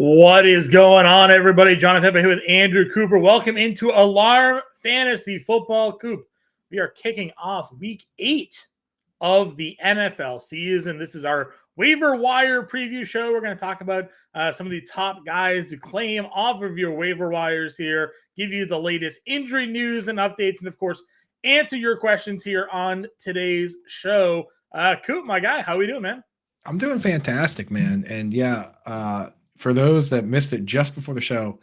What is going on, everybody? John and Pepe here with Andrew Cooper. Welcome into Alarm Fantasy Football Coop. We are kicking off week 8 of the NFL season. This is our waiver wire preview show. We're going to talk about some of the top guys to claim off of your waiver wires here, give you the latest injury news and updates, and of course, answer your questions here on today's show. Coop, my guy, how we doing, man? I'm doing fantastic, man. And for those that missed it just before the show,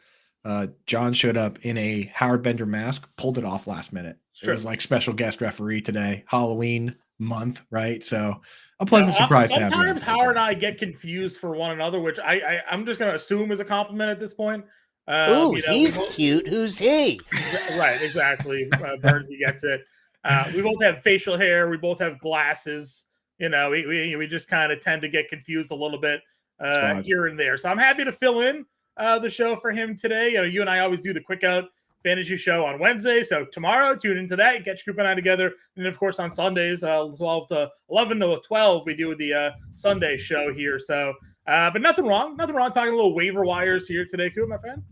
John showed up in a Howard Bender mask, pulled it off last minute. Sure. It was like special guest referee today, Halloween month, right? So a pleasant surprise to have you. Sometimes Howard and I get confused for one another, which I'm just going to assume is a compliment at this point. He's cute. Who's he? Right, exactly. Burnsy gets it. We both have facial hair. We both have glasses. We just kind of tend to get confused a little bit here and there. So I'm happy to fill in the show for him today. You and I always do the Quick Out Fantasy Show on Wednesday. So tomorrow, tune into that. Get Coop and I together. And then, of course, on Sundays, 11 to 12, we do the Sunday show here. So, but nothing wrong. Nothing wrong talking a little waiver wires here today, Coop, my friend.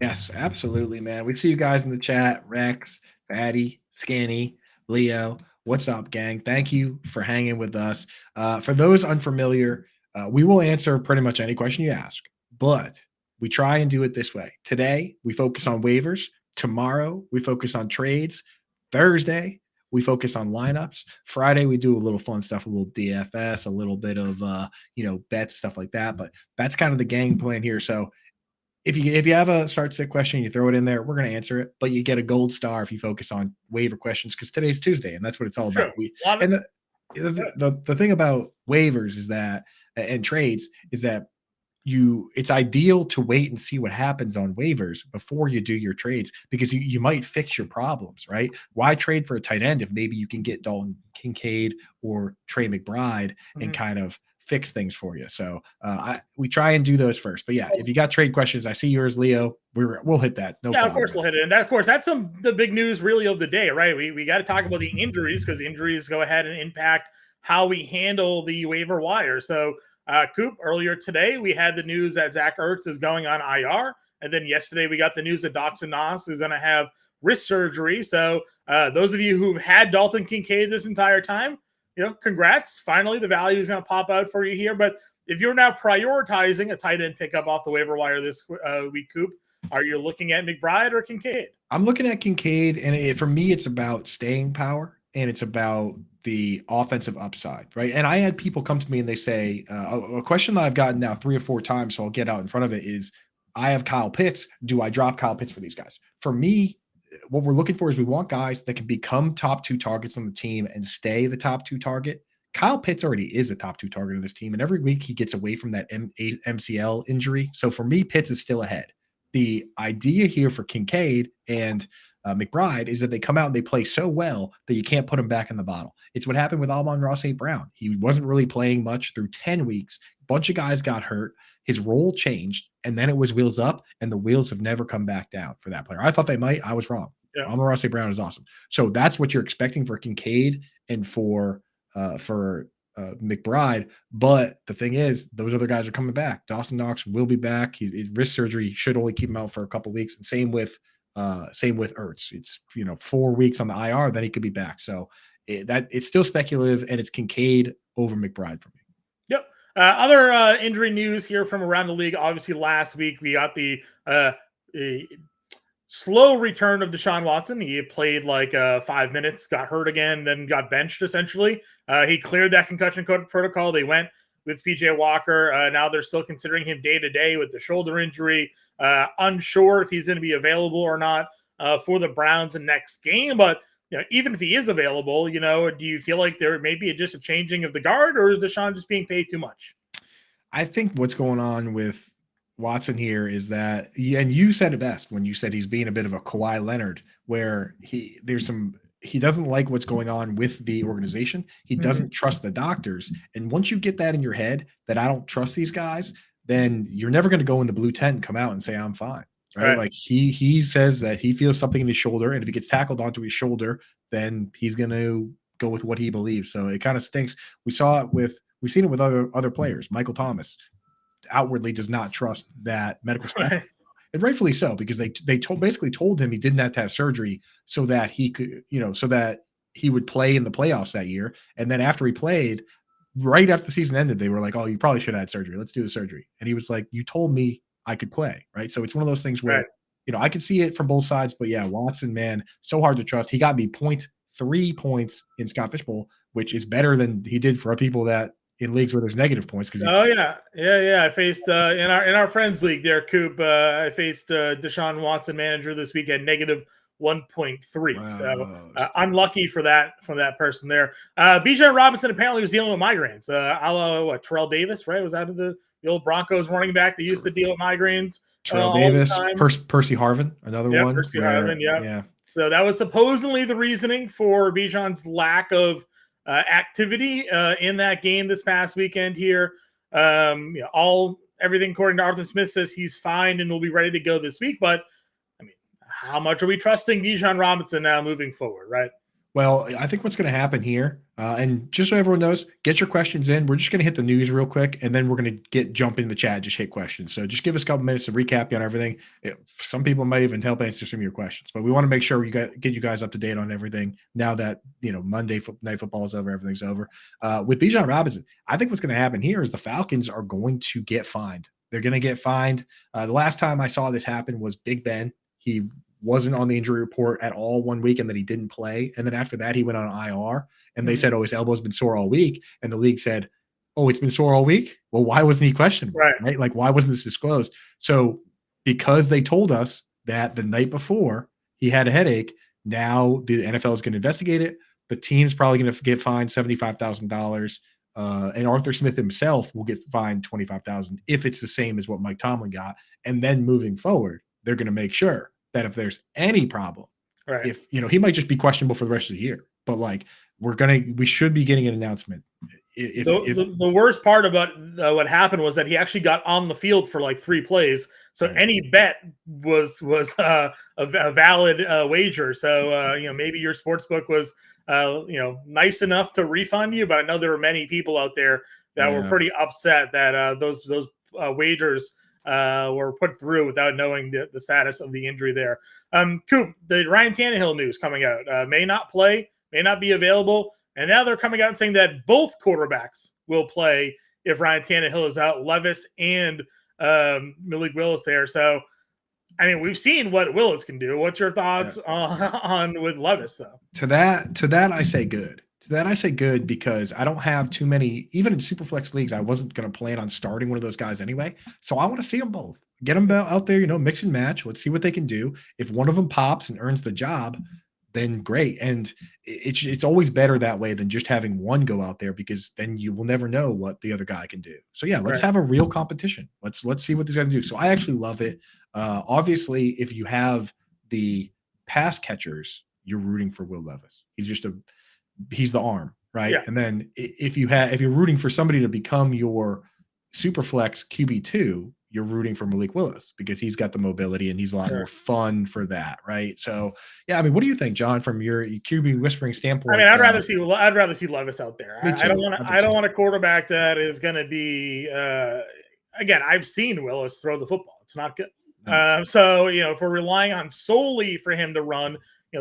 Yes, absolutely, man. We see you guys in the chat. Rex, Fatty, Skinny, Leo. What's up, gang? Thank you for hanging with us. For those unfamiliar, we will answer pretty much any question you ask, but we try and do it this way. Today, we focus on waivers. Tomorrow, we focus on trades. Thursday, we focus on lineups. Friday, we do a little fun stuff, a little DFS, a little bit of bets, stuff like that. But that's kind of the game plan here. So if you have a start sit question, you throw it in there, we're going to answer it, but you get a gold star if you focus on waiver questions because today's Tuesday and that's what it's all about. The thing about waivers is that and trades is that it's ideal to wait and see what happens on waivers before you do your trades because you might fix your problems, right? Why trade for a tight end if maybe you can get Dalton Kincaid or Trey McBride and kind of fix things for you. So we try and do those first. But yeah, if you got trade questions, I see yours, Leo. We'll hit that. No problem. Of course we'll hit it. And of course, that's the big news really of the day, right? We got to talk about the injuries because injuries go ahead and impact how we handle the waiver wire. So Coop, earlier today, we had the news that Zach Ertz is going on IR. And then yesterday we got the news that Dawson Knox is going to have wrist surgery. So those of you who've had Dalton Kincaid this entire time, congrats. Finally, the value is going to pop out for you here. But if you're now prioritizing a tight end pickup off the waiver wire this week, Coop, are you looking at McBride or Kincaid? I'm looking at Kincaid, and for me, it's about staying power, and it's about the offensive upside, right? And I had people come to me and they say, a question that I've gotten now 3 or 4 times, so I'll get out in front of it, is I have Kyle Pitts. Do I drop Kyle Pitts for these guys? For me, what we're looking for is we want guys that can become top 2 targets on the team and stay the top 2 target. Kyle Pitts already is a top 2 target of this team, and every week he gets away from that MCL injury. So for me, Pitts is still ahead. The idea here for Kincaid and McBride is that they come out and they play so well that you can't put them back in the bottle. It's what happened with Amon-Ra St. Brown. He wasn't really playing much through 10 weeks. A bunch of guys got hurt. His role changed, and then it was wheels up, and the wheels have never come back down for that player. I thought they might. I was wrong. Yeah. Amon-Ra St. Brown is awesome. So that's what you're expecting for Kincaid and for McBride. But the thing is, those other guys are coming back. Dawson Knox will be back. His wrist surgery should only keep him out for a couple of weeks. And same with Ertz. It's 4 weeks on the IR, then he could be back. So it's still speculative, and it's Kincaid over McBride for me. Yep. Other injury news here from around the league. Obviously, last week we got the slow return of Deshaun Watson. He played like 5 minutes, got hurt again, then got benched essentially. He cleared that concussion protocol. They went with PJ Walker. Now they're still considering him day-to-day with the shoulder injury. Unsure if he's going to be available or not for the Browns in next game. But even if he is available, do you feel like there may be just a changing of the guard, or is Deshaun just being paid too much? I think what's going on with Watson here is that, and you said it best when you said he's being a bit of a Kawhi Leonard, where he doesn't like what's going on with the organization. He doesn't trust the doctors. And once you get that in your head that I don't trust these guys, then you're never going to go in the blue tent and come out and say, I'm fine. Right? Like he says that he feels something in his shoulder, and if he gets tackled onto his shoulder, then he's going to go with what he believes. So it kind of stinks. We've seen it with other players. Michael Thomas, outwardly does not trust that medical staff. Right. And rightfully so, because they basically told him he didn't have to have surgery so that he could, so that he would play in the playoffs that year. And then after he played, right after the season ended, they were like, "Oh, you probably should have had surgery. Let's do the surgery." And he was like, "You told me I could play." Right. So it's one of those things where, Right. I could see it from both sides, but yeah, Watson, man, so hard to trust. He got me 0.3 points in Scott Fishbowl, which is better than he did for people that in leagues where there's negative points. Oh yeah. I faced in our friends league there, Coop. I faced Deshaun Watson manager this weekend, negative 1.3. Wow. So unlucky for that person there. Bijan Robinson apparently was dealing with migraines. Terrell Davis, right? Was out of the old Broncos running back that used to deal with migraines. Terrell Davis, Percy Harvin, another one. Percy Harvin, yeah. So that was supposedly the reasoning for Bijan's lack of activity in that game this past weekend here. Everything according to Arthur Smith says he's fine and will be ready to go this week. But I mean, how much are we trusting Bijan Robinson now moving forward, right? Well, I think what's going to happen here, and just so everyone knows, get your questions in. We're just going to hit the news real quick, and then we're going to jump in the chat, just hit questions. So just give us a couple minutes to recap you on everything. Some people might even help answer some of your questions, but we want to make sure we get you guys up to date on everything now that Monday Night Football is over, everything's over. With Bijan Robinson, I think what's going to happen here is the Falcons are going to get fined. They're going to get fined. The last time I saw this happen was Big Ben. He wasn't on the injury report at all one week and that he didn't play. And then after that, he went on IR and they said, "Oh, his elbow's been sore all week." And the league said, "Oh, it's been sore all week." Well, why wasn't he questionable? Right? Like, why wasn't this disclosed? So because they told us that the night before he had a headache, now the NFL is going to investigate it. The team's probably going to get fined $75,000. And Arthur Smith himself will get fined $25,000 if it's the same as what Mike Tomlin got. And then moving forward, they're going to make sure that if there's any problem, if he might just be questionable for the rest of the year, but like we should be getting an announcement. The worst part about what happened was that he actually got on the field for like 3 plays. So any bet was a valid wager. So maybe your sportsbook was nice enough to refund you, but I know there were many people out there that were pretty upset that those wagers were put through without knowing the status of the injury there. Coop, the Ryan Tannehill news coming out, may not play, may not be available. And now they're coming out and saying that both quarterbacks will play if Ryan Tannehill is out, Levis and Malik Willis there. So, I mean, we've seen what Willis can do. What's your thoughts on with Levis, though? To that, I say good. To that, I say good because I don't have too many, even in Superflex leagues, I wasn't going to plan on starting one of those guys anyway. So I want to see them both. Get them out there, mix and match. Let's see what they can do. If one of them pops and earns the job, then great. And it's always better that way than just having one go out there, because then you will never know what the other guy can do. So yeah, let's have a real competition. Let's see what these guys do. So I actually love it. Obviously, if you have the pass catchers, you're rooting for Will Levis. He's the arm, right? Yeah. And then if you're rooting for somebody to become your Superflex QB2, you're rooting for Malik Willis because he's got the mobility and he's a lot more fun for that, right? So, yeah, I mean, what do you think, John, from your QB whispering standpoint? I mean, I'd rather see Levis out there. I don't want a quarterback that is going to be. Again, I've seen Willis throw the football; it's not good. No. So, if we're relying on solely for him to run,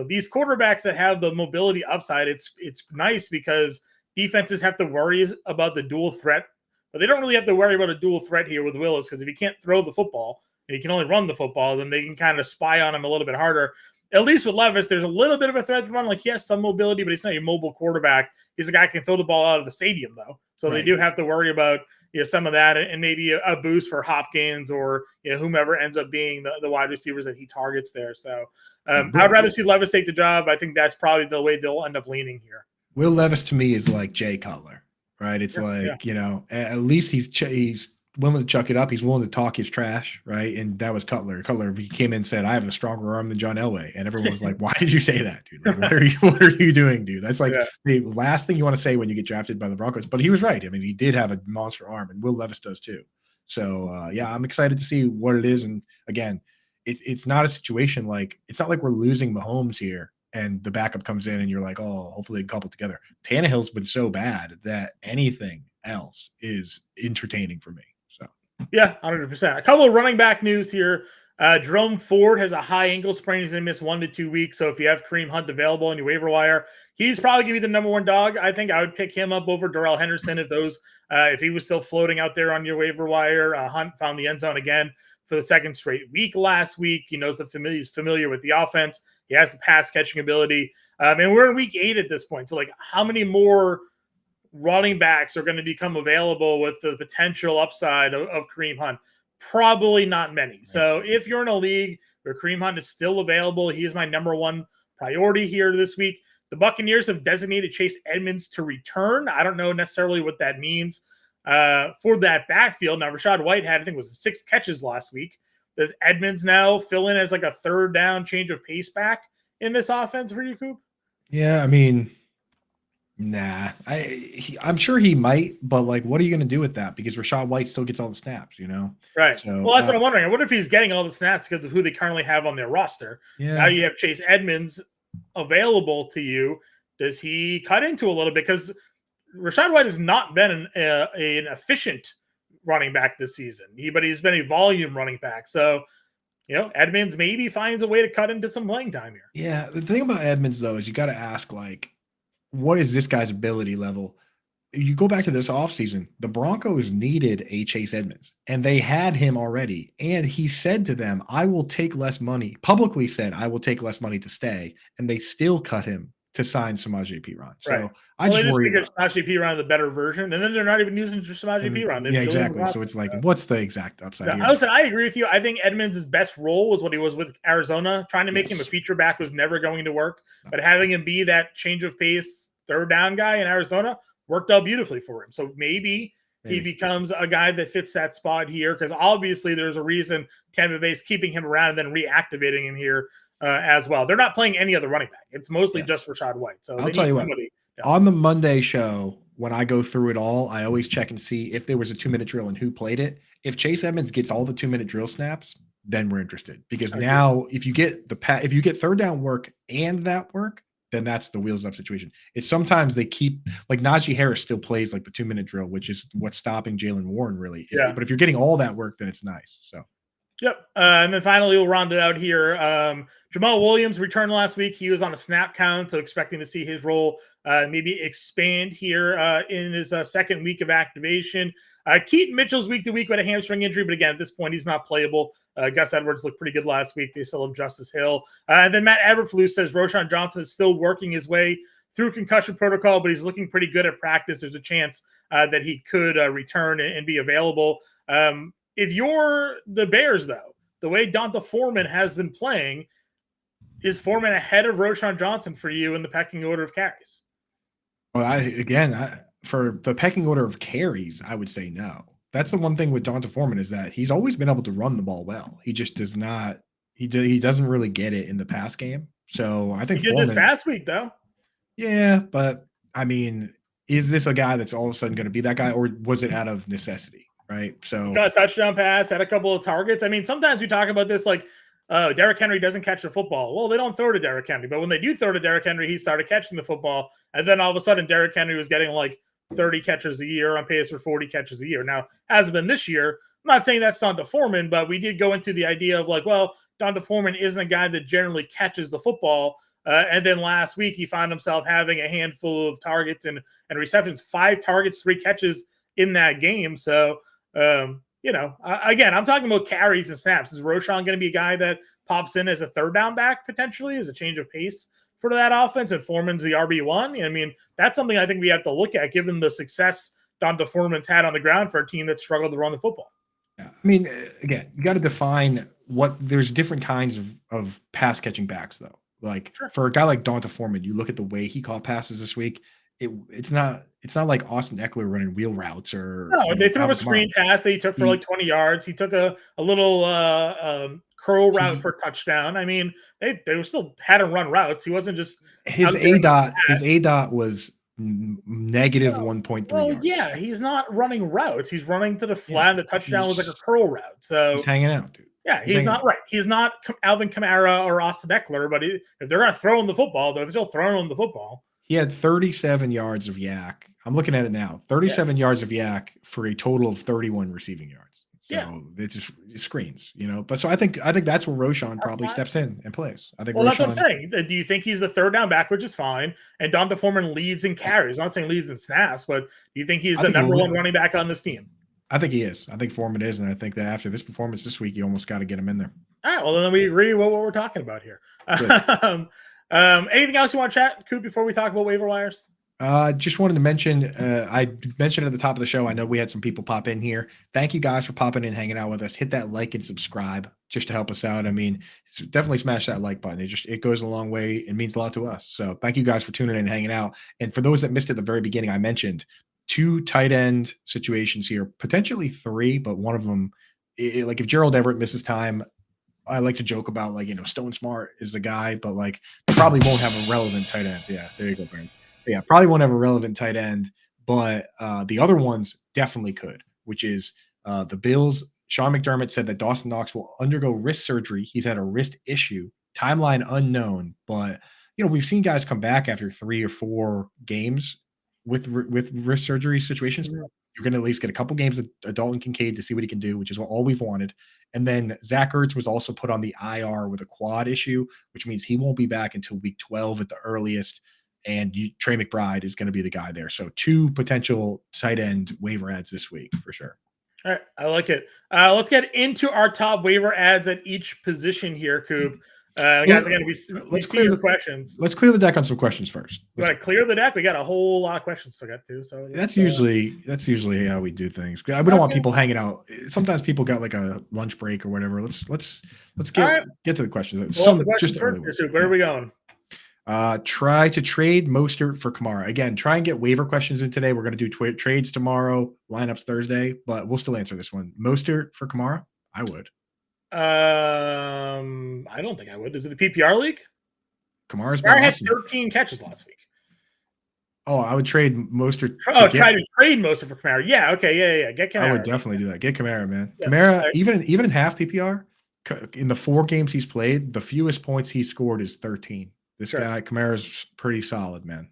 these quarterbacks that have the mobility upside, it's nice because defenses have to worry about the dual threat. But they don't really have to worry about a dual threat here with Willis, because if he can't throw the football and he can only run the football, then they can kind of spy on him a little bit harder. At least with Levis, there's a little bit of a threat to run. Like, he has some mobility, but he's not a mobile quarterback. He's a guy who can throw the ball out of the stadium, though. So they do have to worry about some of that and maybe a boost for Hopkins or whomever ends up being the wide receivers that he targets there. So I'd rather see Levis take the job. I think that's probably the way they'll end up leaning here. Will Levis to me is like Jay Cutler. Right. It's at least he's willing to chuck it up. He's willing to talk his trash. Right. And that was Cutler. He came in and said, "I have a stronger arm than John Elway." And everyone was like, "Why did you say that, dude? Like, what are you doing, dude?" That's like the last thing you want to say when you get drafted by the Broncos. But he was right. I mean, he did have a monster arm, and Will Levis does too. So, I'm excited to see what it is. And again, it's not a situation it's not like we're losing Mahomes here and the backup comes in and you're like, "Oh, hopefully they couple together." Tannehill's been so bad that anything else is entertaining for me. So Yeah, 100%. A couple of running back news here. Jerome Ford has a high ankle sprain. He's going to miss 1 to 2 weeks. So if you have Kareem Hunt available in your waiver wire, he's probably going to be the number one dog. I think I would pick him up over Darrell Henderson if he was still floating out there on your waiver wire. Hunt found the end zone again for the second straight week last week. He knows he's familiar with the offense. He has the pass catching ability. And we're in week 8 at this point. So like, how many more running backs are going to become available with the potential upside of Kareem Hunt? Probably not many. Right. So if you're in a league where Kareem Hunt is still available, he is my number one priority here this week. The Buccaneers have designated Chase Edmonds to return. I don't know necessarily what that means for that backfield. Now, Rachaad White had, I think it was 6 catches last week. Does Edmonds now fill in as like a third down change of pace back in this offense for you, Coop? Yeah, I mean, nah, I'm sure he might, but like, what are you going to do with that? Because Rachaad White still gets all the snaps, you know? Right. So, well, that's what I'm wondering. I wonder if he's getting all the snaps because of who they currently have on their roster. Yeah. Now you have Chase Edmonds available to you. Does he cut into a little bit? Because Rachaad White has not been an efficient running back this season, but he's been a volume running back. So, you know, Edmonds maybe finds a way to cut into some playing time here. Yeah. The thing about Edmonds, though, is you got to ask, like, what is this guy's ability level? You go back to this offseason, the Broncos needed a Chase Edmonds, and they had him already. And he said to them, I will take less money, publicly said, I will take less money to stay. And they still cut him to sign Samaje Perine. So right. I just worry about Samaje Perine the better version, and then they're not even using Samaje Perine. Yeah, exactly. So it's like, what's the exact upside here? Listen, I agree with you. I think Edmonds' best role was what he was with Arizona. Trying to make him a feature back was never going to work. But having him be that change of pace third down guy in Arizona worked out beautifully for him. So maybe he becomes a guy that fits that spot here, because obviously there's a reason Tampa Bay's keeping him around and then reactivating him here as well. They're not playing any other running back. It's mostly just Rachaad White. So I'll tell you what, on the Monday show, when I go through it all, I always check and see if there was a 2-minute drill and who played it. If Chase Edmonds gets all the 2-minute drill snaps, then we're interested, because now if you get if you get third down work and that work, then that's the wheels up situation. It's sometimes they keep, like, Najee Harris still plays like the 2-minute drill, which is what's stopping Jaylen Warren really. Yeah. But if you're getting all that work, then it's nice. So. Yep. And then finally, we'll round it out here. Jamal Williams returned last week. He was on a snap count, so expecting to see his role maybe expand here in his second week of activation. Keaton Mitchell's week to week with a hamstring injury, but again, at this point, he's not playable. Gus Edwards looked pretty good last week. They still have Justice Hill. And then Matt Eberflus says Roschon Johnson is still working his way through concussion protocol, but he's looking pretty good at practice. There's a chance that he could return and be available. If you're the Bears, though, the way Donta Foreman has been playing, is Foreman ahead of Roschon Johnson for you in the pecking order of carries? Well, for the pecking order of carries, I would say no. That's the one thing with Donta Foreman, is that he's always been able to run the ball well. He just does not. He doesn't really get it in the pass game. So I think he did this past week, though. Yeah, but I mean, is this a guy that's all of a sudden going to be that guy, or was it out of necessity? Right. So got a touchdown pass, had a couple of targets. I mean, sometimes we talk about this like, Derrick Henry doesn't catch the football. Well, they don't throw to Derrick Henry, but when they do throw to Derrick Henry, he started catching the football. And then all of a sudden, Derrick Henry was getting like 30 catches a year, on pace for 40 catches a year. Now, hasn't been this year. I'm not saying that's Donta Foreman, but we did go into the idea of like, well, Donta Foreman isn't a guy that generally catches the football. And then last week, he found himself having a handful of targets and receptions, 5 targets, 3 catches in that game. So, again, I'm talking about carries and snaps. Is Roschon going to be a guy that pops in as a third down back potentially, as a change of pace for that offense, and Foreman's the RB1? I mean, that's something I think we have to look at, given the success Donta Foreman's had on the ground for a team that struggled to run the football. Yeah. I mean, again, you got to define there's different kinds of pass catching backs, though. Like for a guy like Donta Foreman, you look at the way he caught passes this week. It's not like Austin Eckler running wheel routes or they threw him a screen pass that he took for like 20 yards. He took a little curl route for a touchdown. I mean, they still had him run routes. He wasn't just his ADOT was negative 1.3 well, yards. Yeah, he's not running routes. He's running to the flat, and the touchdown was like a curl route. So he's hanging out, dude. Yeah, he's not right. He's not Alvin Kamara or Austin Eckler, but if they're going to throw him the football, they're still throwing him the football. He had 37 yards of yak. I'm looking at it now. 37 yards of yak for a total of 31 receiving yards. So it just screens, But so I think that's where Roshan probably steps in and plays. I think. Well, that's what I'm saying. Do you think he's the third down back, which is fine, and Donta Foreman leads and carries? I'm not saying leads and snaps, but do you think he's the number one running back on this team? I think he is. I think Foreman is, and I think that after this performance this week, you almost got to get him in there. All right. Well, then we agree what we're talking about here. Anything else you want to chat, Coop, before we talk about waiver wires? Just wanted to mention, I mentioned at the top of the show, I know we had some people pop in here. Thank you guys for popping in, hanging out with us. Hit that like and subscribe just to help us out. I mean, definitely smash that like button. It goes a long way. It means a lot to us. So thank you guys for tuning in and hanging out. And for those that missed at the very beginning, I mentioned 2 tight end situations here, potentially 3, but one of them, like if Gerald Everett misses time, I like to joke about Stone Smart is the guy, but probably won't have a relevant tight end. Yeah, there you go, friends. Yeah, probably won't have a relevant tight end, but the other ones definitely could, which is the Bills. Sean McDermott said that Dawson Knox will undergo wrist surgery. He's had a wrist issue, timeline unknown, but we've seen guys come back after 3 or 4 games with wrist surgery situations. Mm-hmm. You're going to at least get a couple games of Dalton Kincaid to see what he can do, which is all we've wanted. And then Zach Ertz was also put on the IR with a quad issue, which means he won't be back until week 12 at the earliest. And Trey McBride is going to be the guy there. So 2 potential tight end waiver ads this week for sure. All right. I like it. Let's get into our top waiver ads at each position here, Coop. Guys, again, we see your questions. Let's clear the deck on some questions first. You want to clear the deck? We got a whole lot of questions to get to. So that's usually how we do things. We don't want people hanging out. Sometimes people got like a lunch break or whatever. Let's get to the questions. Where are we going? Try to trade Mostert for Kamara. Again, try and get waiver questions in today. We're going to do trades tomorrow, lineups Thursday, but we'll still answer this one. Mostert for Kamara? I would. I don't think I would. Is it the PPR league? Kamara had 13 catches last week. Oh, I would trade Mostert. Try to trade Mostert for Kamara. Yeah, okay, yeah. Get Kamara. I would definitely do that. Get Kamara, man. Yeah, Kamara, even in half PPR, in the 4 games he's played, the fewest points he scored is 13. This guy, Kamara's pretty solid, man.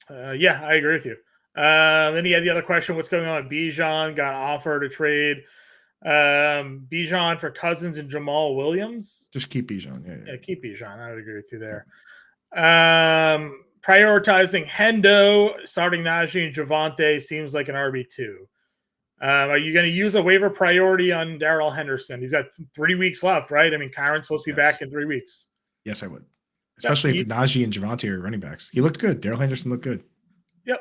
Yeah, I agree with you. Then he had the other question, what's going on with Bijan? Got offered a trade. Bijan for Cousins and Jamal Williams. Just keep Bijan. Yeah, keep Bijan. I would agree with you there. Prioritizing Hendo, starting Najee and Javonte seems like an RB2. Are you going to use a waiver priority on Darrell Henderson? He's got 3 weeks left, right? I mean, Kyron's supposed to be back in 3 weeks. Yes, I would. Especially if Najee and Javonte are running backs. He looked good. Darrell Henderson looked good. Yep.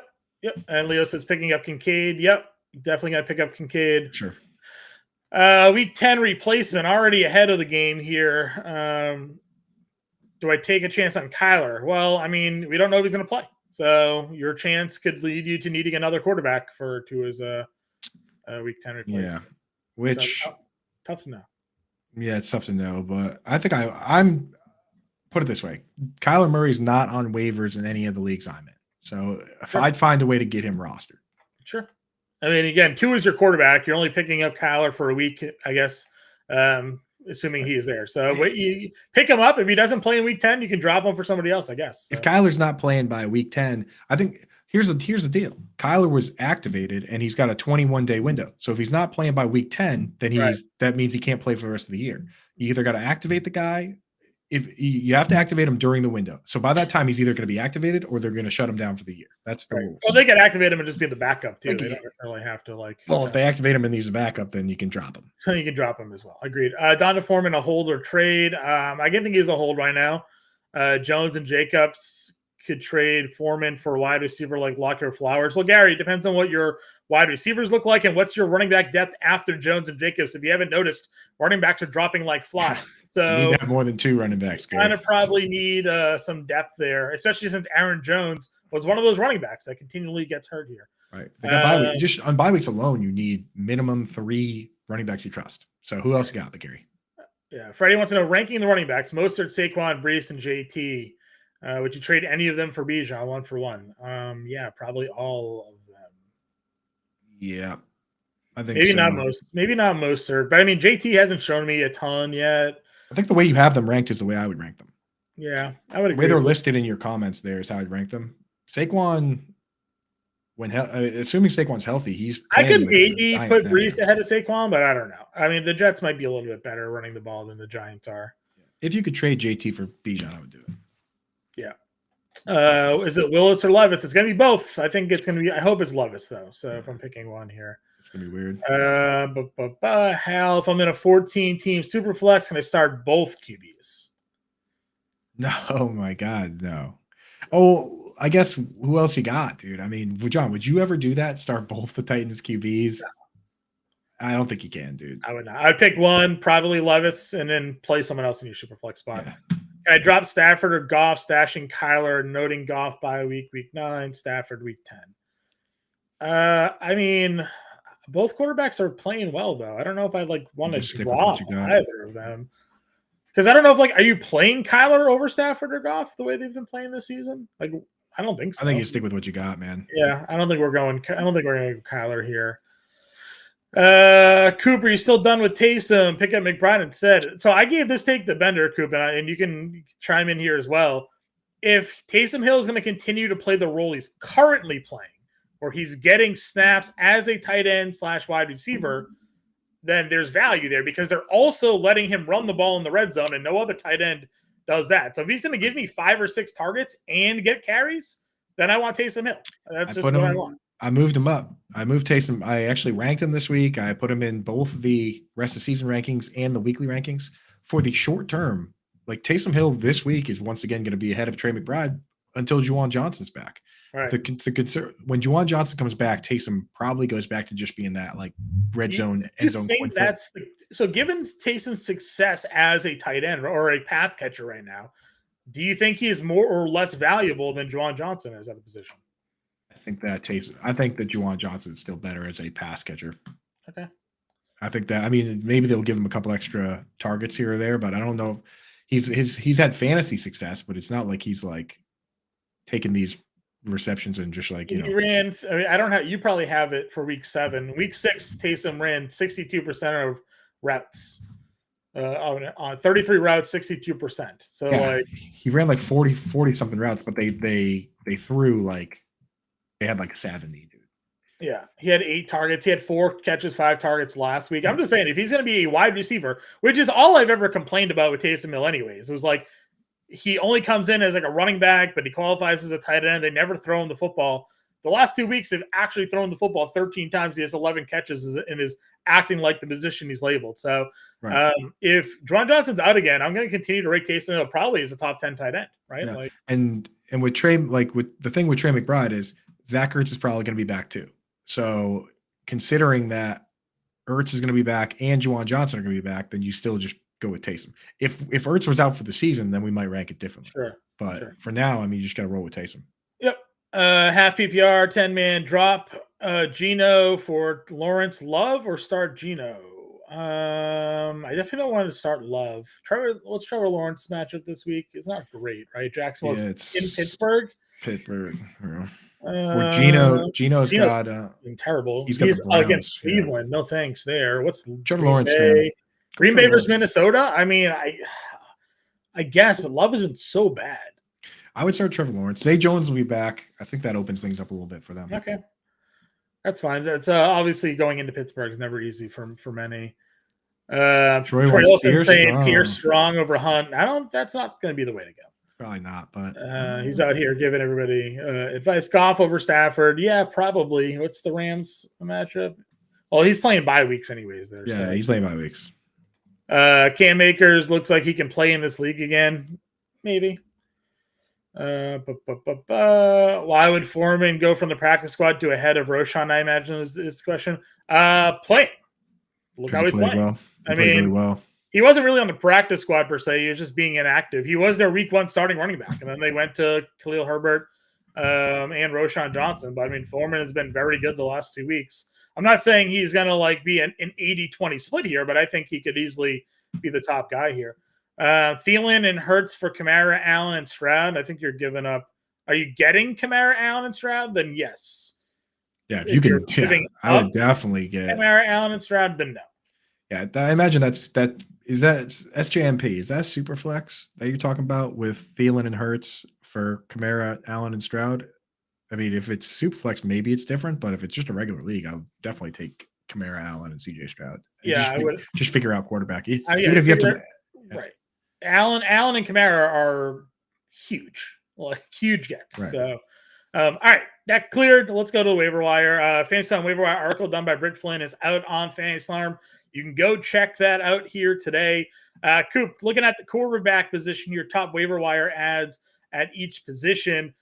And Leo says picking up Kincaid. Yep. Definitely got to pick up Kincaid. Sure. Week 10 replacement already ahead of the game here. Do I take a chance on Kyler? Well, I mean, we don't know if he's going to play. So your chance could lead you to needing another quarterback to his week 10 replacement. Yeah. Which tough to know. Yeah, it's tough to know, but I think I'm put it this way. Kyler Murray's not on waivers in any of the leagues I'm in. So if I'd find a way to get him rostered. Sure. I mean, again, 2 is your quarterback. You're only picking up Kyler for a week, I guess, assuming he is there. So you pick him up. If he doesn't play in week 10, you can drop him for somebody else, I guess. So. If Kyler's not playing by week 10, I think here's the deal. Kyler was activated and he's got a 21-day window. So if he's not playing by week 10, then that means he can't play for the rest of the year. You either got to activate the guy. If you have to activate him during the window. So by that time, he's either going to be activated or they're going to shut him down for the year. That's the rules. Well, they can activate him and just be the backup too. They don't necessarily have to if they activate him and he's a backup, then you can drop him. So you can drop him as well. Agreed. Donta Foreman, a hold or trade. I think he's a hold right now. Jones and Jacobs could trade Foreman for a wide receiver like Locker or Flowers. Well, Gary, it depends on what your wide recievers look like and what's your running back depth after Jones and Jacobs. If you haven't noticed, running backs are dropping like flies. So you need to have more than 2 running backs. Kind of probably need some depth there, especially since Aaron Jones was one of those running backs that continually gets hurt here. Right. Just on bye weeks alone, you need minimum 3 running backs you trust. So who else you got, Gary? Yeah. Freddie wants to know ranking the running backs: Mostert, Saquon, Brees, and JT. Would you trade any of them for Bijan 1 for 1? Yeah, probably all of them. Yeah, I think maybe not Mostert, but I mean JT hasn't shown me a ton yet. I think the way you have them ranked is the way I would rank them. Yeah, I would agree. The way they're listed in your comments there is how I'd rank them. Saquon when assuming Saquon's healthy, he's I playing could with the maybe Giants put next Brees year. ahead of Saquon, but I don't know. I mean, the Jets might be a little bit better running the ball than the Giants are. If you could trade JT for Bijan, I would do it. Yeah. Is it Willis or Levis? It's going to be both. I think it's going to be. I hope it's Levis though. So if I'm picking one here, it's going to be weird. Hal, if I'm in a 14-team super flex, can I start both QBs? No, oh my God, no. Oh, I guess who else you got, dude? I mean, John, would you ever do that? Start both the Titans QBs? No. I don't think you can, dude. I would not. I'd pick one, probably Levis, and then play someone else in your super flex spot. Yeah. Can I drop Stafford or Goff, stashing Kyler, noting Goff by week 9, Stafford week 10? I mean, both quarterbacks are playing well, though. I don't know if I'd want to drop either of them. Because I don't know if are you playing Kyler over Stafford or Goff the way they've been playing this season? I don't think so. I think you stick with what you got, man. Yeah, I don't think we're going to go Kyler here. Cooper, you still done with Taysom? Pick up McBride instead. So I gave this take to Bender, Cooper, and you can chime in here as well. If Taysom Hill is going to continue to play the role he's currently playing, or he's getting snaps as a tight end / wide receiver, then there's value there because they're also letting him run the ball in the red zone, and no other tight end does that. So if he's going to give me 5 or 6 targets and get carries, then I want Taysom Hill. That's just what I want. I moved him up. I moved Taysom. I actually ranked him this week. I put him in both the rest of season rankings and the weekly rankings. For the short term, Taysom Hill this week is once again going to be ahead of Trey McBride until Juwan Johnson's back. Right. When Juwan Johnson comes back, Taysom probably goes back to just being that red zone, end zone. So given Taysom's success as a tight end or a pass catcher right now, do you think he is more or less valuable than Juwan Johnson is at the position? I think that Juwan Johnson is still better as a pass catcher. Okay. I think that, maybe they'll give him a couple extra targets here or there, but I don't know. He's had fantasy success, but it's not like he's taking these receptions and just he ran. I don't have. You probably have it for week 7. Week 6, Taysom ran 62% of routes. On 33 routes, 62%. So yeah, he ran 40 something routes, but they threw they had 70, dude. Yeah, he had 8 targets. He had 4 catches, 5 targets last week. I'm just saying, if he's going to be a wide receiver, which is all I've ever complained about with Taysom Hill anyways, it was he only comes in as a running back, but he qualifies as a tight end. They never throw him the football. The last 2 weeks, they've actually thrown the football 13 times. He has 11 catches and is acting like the position he's labeled. So right. If Juwan Johnson's out again, I'm going to continue to rate Taysom Hill probably as a top 10 tight end, right? Yeah. And with Trey, with the thing with Trey McBride is Zach Ertz is probably going to be back too. So considering that Ertz is going to be back and Juwan Johnson are going to be back, then you still just go with Taysom. If Ertz was out for the season, then we might rank it differently. Sure. But for now, you just got to roll with Taysom. Yep. Half PPR, 10-man drop. Geno for Lawrence, Love or start Geno? I definitely don't want to start Love. What's Trevor Lawrence matchup this week? It's not great, right? Jacksonville's in Pittsburgh. Geno's got terrible. He's got against Cleveland. No thanks there. What's Trevor Lawrence? Green Bay versus Minnesota? I guess, but Love has been so bad. I would start Trevor Lawrence. Zay Jones will be back. I think that opens things up a little bit for them. Okay. That's fine. That's obviously going into Pittsburgh is never easy for many. Troy Wilson saying Pierce strong over Hunt. That's not going to be the way to go. Probably not, but he's out here giving everybody advice. Goff over Stafford. Yeah, probably. What's the Rams matchup? Well, he's playing bye weeks anyways there. Yeah, so. He's playing bye weeks. Cam Akers looks like he can play in this league again. Maybe. Why would Foreman go from the practice squad to ahead of Roshan? I imagine is this question. Playing. Look how he's playing. Well. He played really well. He wasn't really on the practice squad per se. He was just being inactive. He was their week 1 starting running back, and then they went to Khalil Herbert and Roshan Johnson. But Foreman has been very good the last 2 weeks. I'm not saying he's going to be an 80-20 split here, but I think he could easily be the top guy here. Thielen and Hurts for Kamara, Allen, and Stroud. I think you're giving up. Are you getting Kamara, Allen, and Stroud? Then yes. Yeah, if you can. I would definitely get Kamara, Allen, and Stroud. Then no. Yeah, I imagine is that SJMP? Is that Superflex that you're talking about with Thielen and Hurts for Kamara, Allen, and Stroud? I mean, if it's Superflex, maybe it's different, but if it's just a regular league, I'll definitely take Kamara, Allen, and CJ Stroud. Yeah, I would just figure out quarterback. Even if you have to, right. Allen and Kamara are huge, like huge gets. Right. So, all right, that cleared. Let's go to the waiver wire. Fantasy Alarm waiver wire article done by Britt Flynn is out on Fantasy Alarm. You can go check that out here today. Coop, looking at the quarterback position, your top waiver wire ads at each position.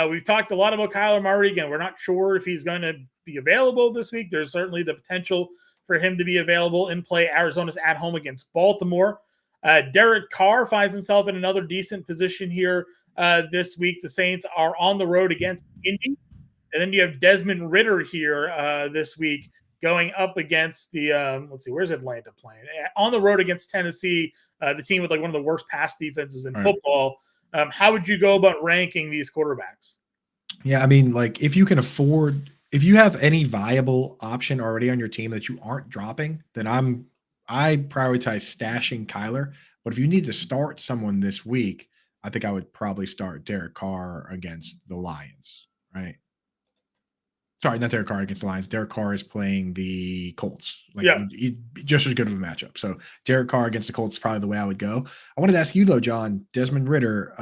We've talked a lot about Kyler Murray. Again, we're not sure if he's going to be available this week. There's certainly the potential for him to be available in play. Arizona's at home against Baltimore. Derek Carr finds himself in another decent position here this week. The Saints are on the road against Indy. And then you have Desmond Ridder here this week going up against the, let's see, where's Atlanta playing? On the road against Tennessee, the team with like one of the worst pass defenses in football. How would you go about ranking these quarterbacks? Yeah, I mean, like if you can afford, if you have any viable option already on your team that you aren't dropping, then I prioritize stashing Kyler. But if you need to start someone this week, I think I would probably start Derek Carr against the Lions, right? Sorry, not Derek Carr against the Lions. Derek Carr is playing the Colts. Just as good of a matchup. So Derek Carr against the Colts is probably the way I would go. I wanted to ask you though, John, Desmond Ridder,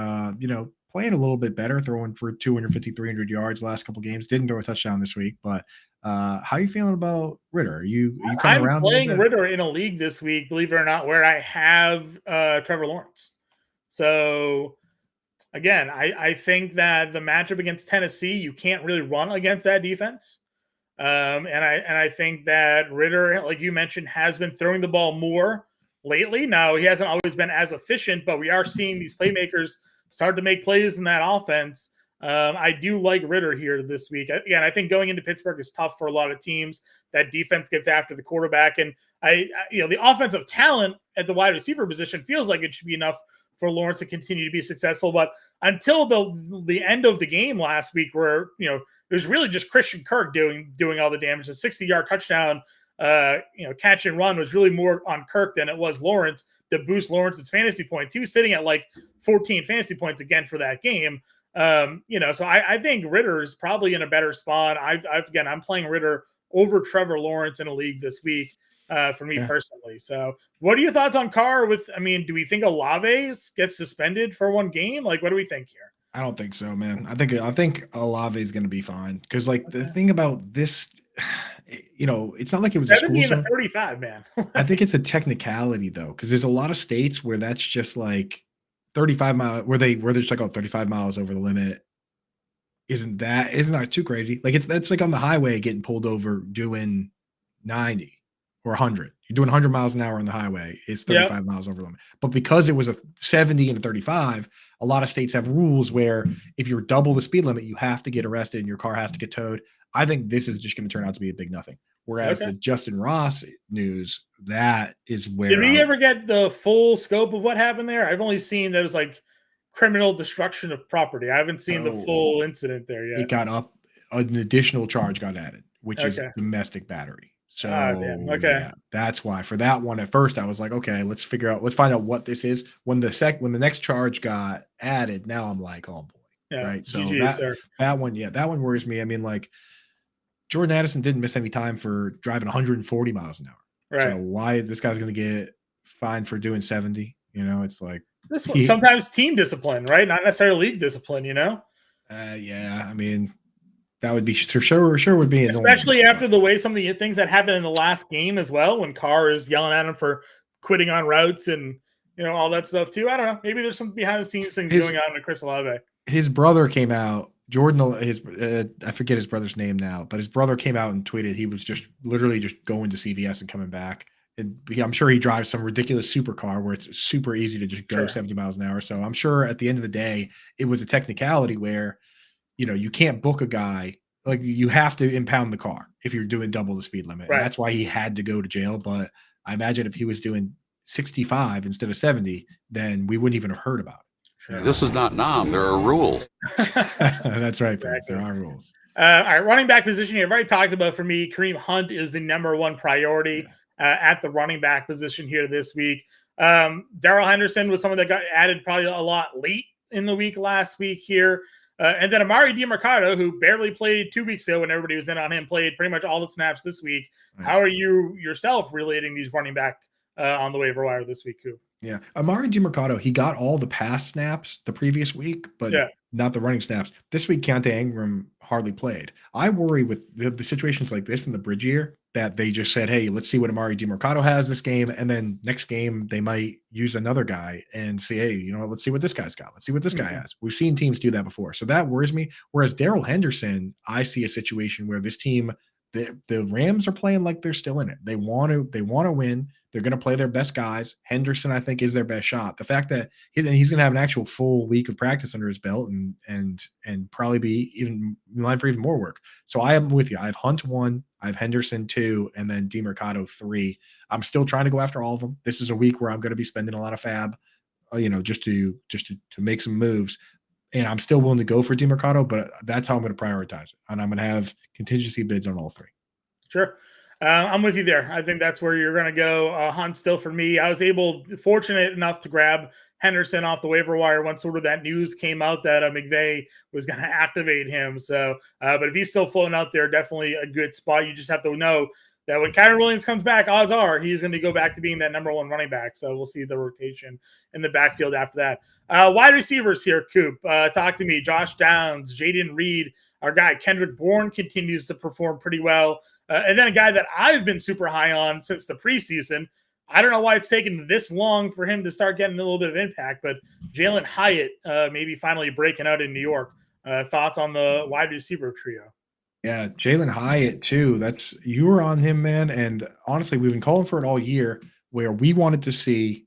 playing a little bit better, throwing for 250, 300 yards last couple games. Didn't throw a touchdown this week, but how are you feeling about Ridder? Are you coming around? I'm playing Ridder in a league this week, believe it or not, where I have Trevor Lawrence. So again, I think that the matchup against Tennessee, you can't really run against that defense. And I think that Ridder, like you mentioned, has been throwing the ball more lately. Now, he hasn't always been as efficient, but we are seeing these playmakers start to make plays in that offense. I do like Ridder here this week. Again, I think going into Pittsburgh is tough for a lot of teams. That defense gets after the quarterback. And the offensive talent at the wide receiver position feels like it should be enough for Lawrence to continue to be successful. But until the end of the game last week, where it was really just Christian Kirk doing all the damage. The 60-yard touchdown, catch and run was really more on Kirk than it was Lawrence to boost Lawrence's fantasy points. He was sitting at like 14 fantasy points again for that game. So I think Ridder is probably in a better spot. I'm playing Ridder over Trevor Lawrence in a league this week for me personally. So what are your thoughts on Carr do we think Olave gets suspended for one game? Like, what do we think here? I don't think so, man. I think Olave is going to be fine because, the thing about this, it's not like it was a school zone. 35, man. I think it's a technicality though, because there's a lot of states where that's just like 35 miles, where they're just like 35 miles over the limit. Isn't that too crazy? Like that's like on the highway getting pulled over doing 90 or 100. You're doing 100 miles an hour on the highway. It's 35 miles over the limit. But because it was a 70 and a 35, a lot of states have rules where if you're double the speed limit, you have to get arrested and your car has to get towed. I think this is just going to turn out to be a big nothing. Whereas the Justin Ross news, that is where. Did we ever get the full scope of what happened there? I've only seen that it was like criminal destruction of property. I haven't seen the full incident there yet. It got up, an additional charge got added, which is domestic battery. So that's why for that one at first I was like, okay, let's find out what this is. When the next charge got added, now I'm like, oh boy, right? So that one worries me. I mean, like Jordan Addison didn't miss any time for driving 140 miles an hour. Right. So why this guy's going to get fined for doing 70? It's like this one, sometimes team discipline, right? Not necessarily league discipline. I mean. That would be sure would be annoying. Especially after the way some of the things that happened in the last game as well, when Carr is yelling at him for quitting on routes and all that stuff too. I don't know. Maybe there's some behind the scenes things going on with Chris Olave. His brother came out. Jordan, I forget his brother's name now, but his brother came out and tweeted he was just literally just going to CVS and coming back. And I'm sure he drives some ridiculous supercar where it's super easy to just go 70 miles an hour. So I'm sure at the end of the day, it was a technicality where you can't book a guy, like you have to impound the car if you're doing double the speed limit. Right. And that's why he had to go to jail. But I imagine if he was doing 65 instead of 70, then we wouldn't even have heard about it. Sure. This is not Nam. There are rules. That's right. Exactly. There are rules. All right. Running back position here. I've already talked about, for me, Kareem Hunt is the number one priority at the running back position here this week. Darrell Henderson was someone that got added probably a lot late in the week last week here. And then Amari DiMercato, who barely played 2 weeks ago when everybody was in on him, played pretty much all the snaps this week. Right. How are you yourself relating these running back on the waiver wire this week, Coop? Yeah. Amari DiMercato, he got all the pass snaps the previous week, but not the running snaps. This week, Keontae Ingram hardly played. I worry with the situations like this in the bridge year that they just said, hey, let's see what Amari DiMercato has this game. And then next game, they might use another guy and say, hey, let's see what this guy's got. Let's see what this guy has. We've seen teams do that before. So that worries me. Whereas Darrell Henderson, I see a situation where this team, the Rams are playing like they're still in it. They want to win. They're going to play their best guys. Henderson, I think, is their best shot. The fact that he's going to have an actual full week of practice under his belt and probably be even in line for even more work. So I am with you. I have Hunt 1, I have Henderson 2, and then DiMercato 3. I'm still trying to go after all of them. This is a week where I'm going to be spending a lot of FAAB, just to make some moves. And I'm still willing to go for DiMercato, but that's how I'm going to prioritize it. And I'm going to have contingency bids on all 3. Sure. I'm with you there. I think that's where you're going to go. Hunt still for me. I was fortunate enough to grab Henderson off the waiver wire once sort of that news came out that McVay was going to activate him. So, but if he's still floating out there, definitely a good spot. You just have to know that when Kyren Williams comes back, odds are he's going to go back to being that number 1 running back. So we'll see the rotation in the backfield after that. Wide receivers here, Coop. Talk to me. Josh Downs, Jaden Reed, our guy Kendrick Bourne continues to perform pretty well. And then a guy that I've been super high on since the preseason. I don't know why it's taken this long for him to start getting a little bit of impact, but Jalen Hyatt maybe finally breaking out in New York. Thoughts on the wide receiver trio? Yeah, Jalen Hyatt too. You were on him, man. And honestly, we've been calling for it all year where we wanted to see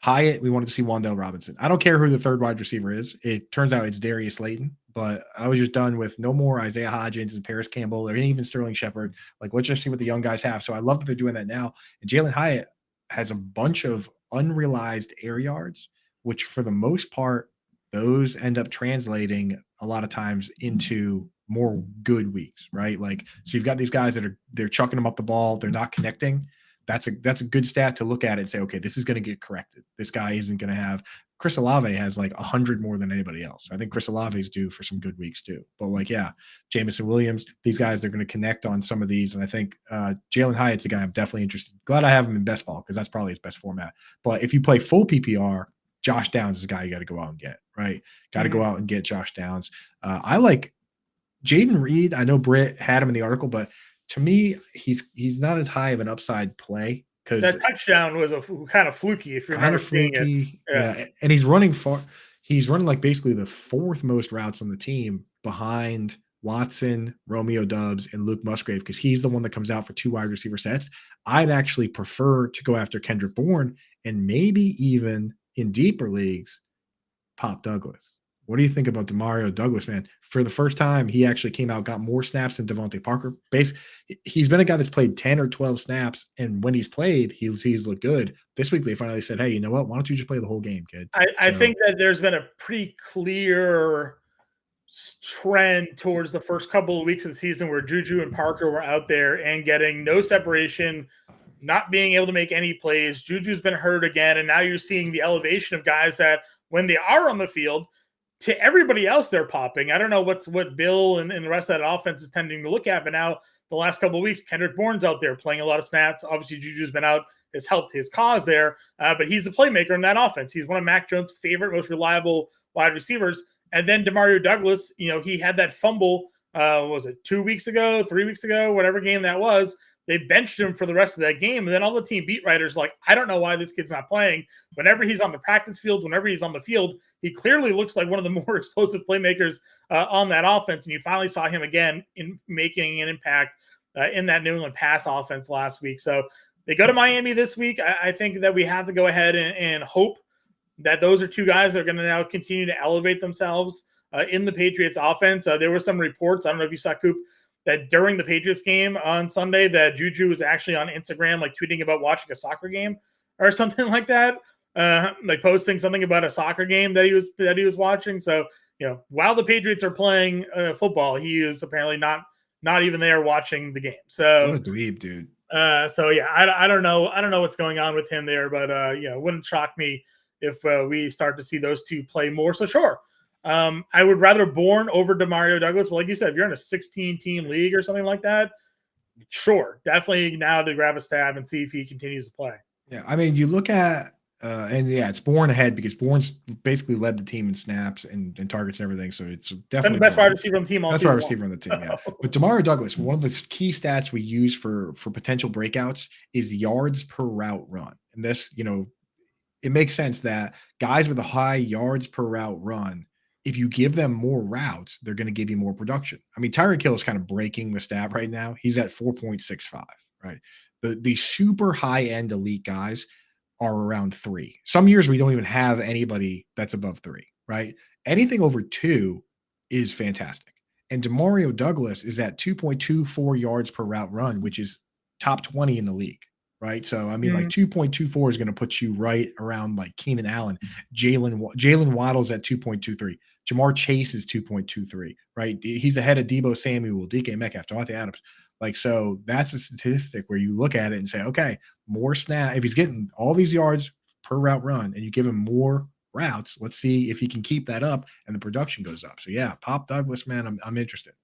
Hyatt, we wanted to see Wan'Dale Robinson. I don't care who the third wide receiver is. It turns out it's Darius Slayton, but I was just done with no more Isaiah Hodgins and Paris Campbell or even Sterling Shepard. Like, let's just see what the young guys have. So I love that they're doing that now. And Jalen Hyatt has a bunch of unrealized air yards, which for the most part, those end up translating a lot of times into more good weeks, right? Like, so you've got these guys that they're chucking them up the ball. They're not connecting. That's a good stat to look at and say, okay, this is going to get corrected. This guy isn't going to have – Chris Olave has like 100 more than anybody else. I think Chris Olave is due for some good weeks too. But like, yeah, Jamison Williams, these guys, they're going to connect on some of these. And I think Jalen Hyatt's a guy I'm definitely interested in. Glad I have him in best ball because that's probably his best format. But if you play full PPR, Josh Downs is a guy you got to go out and get, right? Got to go out and get Josh Downs. I like Jaden Reed. I know Britt had him in the article, but to me, he's not as high of an upside play because that touchdown was a kind of fluky. If you're kind of seeing it, yeah. And he's running far. He's running like basically the 4th most routes on the team behind Watson, Romeo Doubs, and Luke Musgrave because he's the one that comes out for 2 wide receiver sets. I'd actually prefer to go after Kendrick Bourne and maybe even in deeper leagues, Pop Douglas. What do you think about Demario Douglas, man? For the first time, he actually came out, got more snaps than Devontae Parker. He's been a guy that's played 10 or 12 snaps, and when he's played, he's looked good. This week, they finally said, hey, you know what? Why don't you just play the whole game, kid? I think that there's been a pretty clear trend towards the first couple of weeks of the season where Juju and Parker were out there and getting no separation, not being able to make any plays. Juju's been hurt again, and now you're seeing the elevation of guys that when they are on the field, to everybody else, they're popping. I don't know what Bill and the rest of that offense is tending to look at, but now the last couple of weeks, Kendrick Bourne's out there playing a lot of snaps. Obviously, Juju's been out, has helped his cause there, but he's the playmaker in that offense. He's one of Mac Jones' favorite, most reliable wide receivers. And then Demario Douglas, he had that fumble, was it 2 weeks ago, 3 weeks ago, whatever game that was. They benched him for the rest of that game. And then all the team beat writers like, I don't know why this kid's not playing. Whenever he's on the practice field, whenever he's on the field, he clearly looks like one of the more explosive playmakers on that offense. And you finally saw him again in making an impact in that New England pass offense last week. So they go to Miami this week. I think that we have to go ahead and hope that those are 2 guys that are going to now continue to elevate themselves in the Patriots offense. There were some reports, I don't know if you saw, Coop, that during the Patriots game on Sunday that Juju was actually on Instagram, like tweeting about watching a soccer game or something like that, like posting something about a soccer game that he was watching. So, while the Patriots are playing football, he is apparently not even there watching the game. So what a dweeb, dude. So yeah, I don't know. I don't know what's going on with him there, but it wouldn't shock me if we start to see those 2 play more. So sure. I would rather Bourne over Demario Douglas. But like you said, if you're in a 16-team league or something like that, sure, definitely now to grab a stab and see if he continues to play. Yeah, I mean, you look at and yeah, it's Bourne ahead because Bourne's basically led the team in snaps and targets and everything. So it's definitely the best wide receiver on the team. Best wide receiver on the team. Yeah, but Demario Douglas, one of the key stats we use for potential breakouts is yards per route run, and this, it makes sense that guys with a high yards per route run, if you give them more routes, they're going to give you more production. I mean, Tyreek Hill is kind of breaking the stat right now. He's at 4.65, right? The super high end elite guys are around 3. Some years we don't even have anybody that's above 3, right? Anything over 2 is fantastic. And Demario Douglas is at 2.24 yards per route run, which is top 20 in the league, right? So, I mean, like 2.24 is going to put you right around like Keenan Allen. Jalen Waddle's at 2.23. Jamar Chase is 2.23, right? He's ahead of Deebo Samuel, DK Metcalf, Devontae Adams. Like, so that's a statistic where you look at it and say, okay, more snap. If he's getting all these yards per route run and you give him more routes, let's see if he can keep that up and the production goes up. So yeah, pop Douglas, man, I'm interested.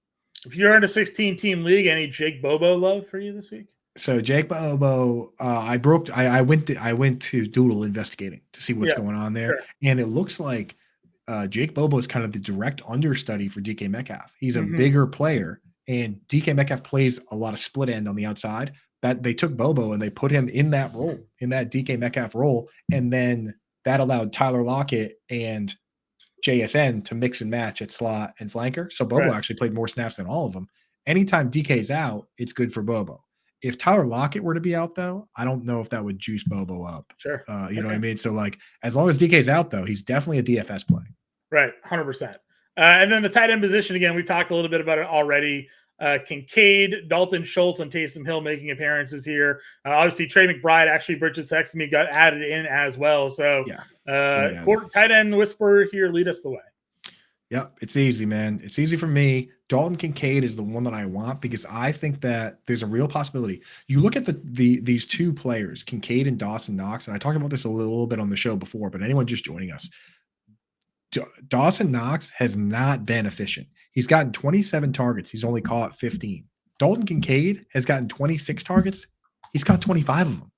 If you're in a 16-team league, any Jake Bobo love for you this week? So Jake Bobo, I went to Doodle investigating to see what's going on there, and it looks like Jake Bobo is kind of the direct understudy for DK Metcalf. He's a bigger player. And DK Metcalf plays a lot of split end on the outside. That they took Bobo and they put him in that role, in that DK Metcalf role, and then that allowed Tyler Lockett and JSN to mix and match at slot and flanker. So Bobo actually played more snaps than all of them. Anytime DK's out, it's good for Bobo. If Tyler Lockett were to be out, though, I don't know if that would juice Bobo up. Sure. You know what I mean? So, like, as long as DK's out, though, he's definitely a DFS play. Right, 100%. And then the tight end position, again, we talked a little bit about it already. Kincaid, Dalton Schultz, and Taysom Hill making appearances here. Obviously, Trey McBride, actually, Bridges Sexton got added in as well. So, tight end whisperer here, lead us the way. Yep, it's easy, man. It's easy for me. Dalton Kincaid is the one that I want because I think that there's a real possibility. You look at these two players, Kincaid and Dawson Knox, and I talked about this a little bit on the show before, but anyone just joining us, Dawson Knox has not been efficient. He's gotten 27 targets. He's only caught 15. Dalton Kincaid has gotten 26 targets. He's caught 25 of them.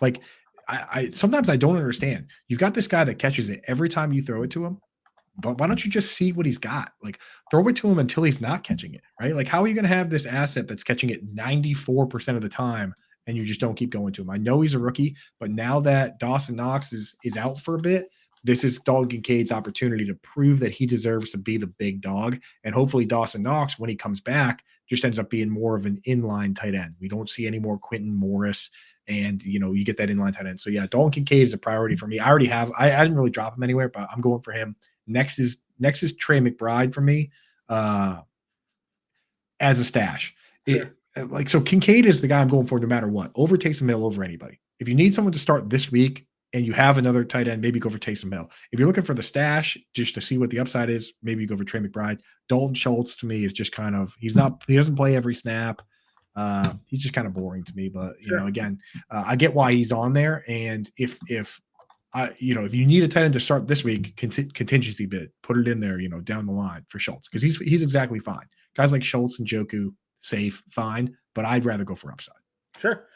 Like, I sometimes I don't understand. You've got this guy that catches it every time you throw it to him, but why don't you just see what he's got? Like, throw it to him until he's not catching it, right? Like, how are you going to have this asset that's catching it 94% of the time and you just don't keep going to him? I know he's a rookie, but now that Dawson Knox is out for a bit, this is Dalton Kincaid's opportunity to prove that he deserves to be the big dog. And hopefully Dawson Knox, when he comes back, just ends up being more of an inline tight end. We don't see any more Quentin Morris, and, you get that inline tight end. So, yeah, Dalton Kincaid is a priority for me. I already have – I didn't really drop him anywhere, but I'm going for him. Next is Trey McBride for me as a stash. Sure. So Kincaid is the guy I'm going for no matter what. Over Taysom Hill, over anybody. If you need someone to start this week, and you have another tight end, maybe go for Taysom Hill. If you're looking for the stash, just to see what the upside is, maybe you go for Trey McBride. Dalton Schultz to me is just kind of he doesn't play every snap. He's just kind of boring to me. But again, I get why he's on there. And if you need a tight end to start this week, contingency bid, put it in there, down the line for Schultz because he's exactly fine. Guys like Schultz and Njoku, safe, fine, but I'd rather go for upside. Sure.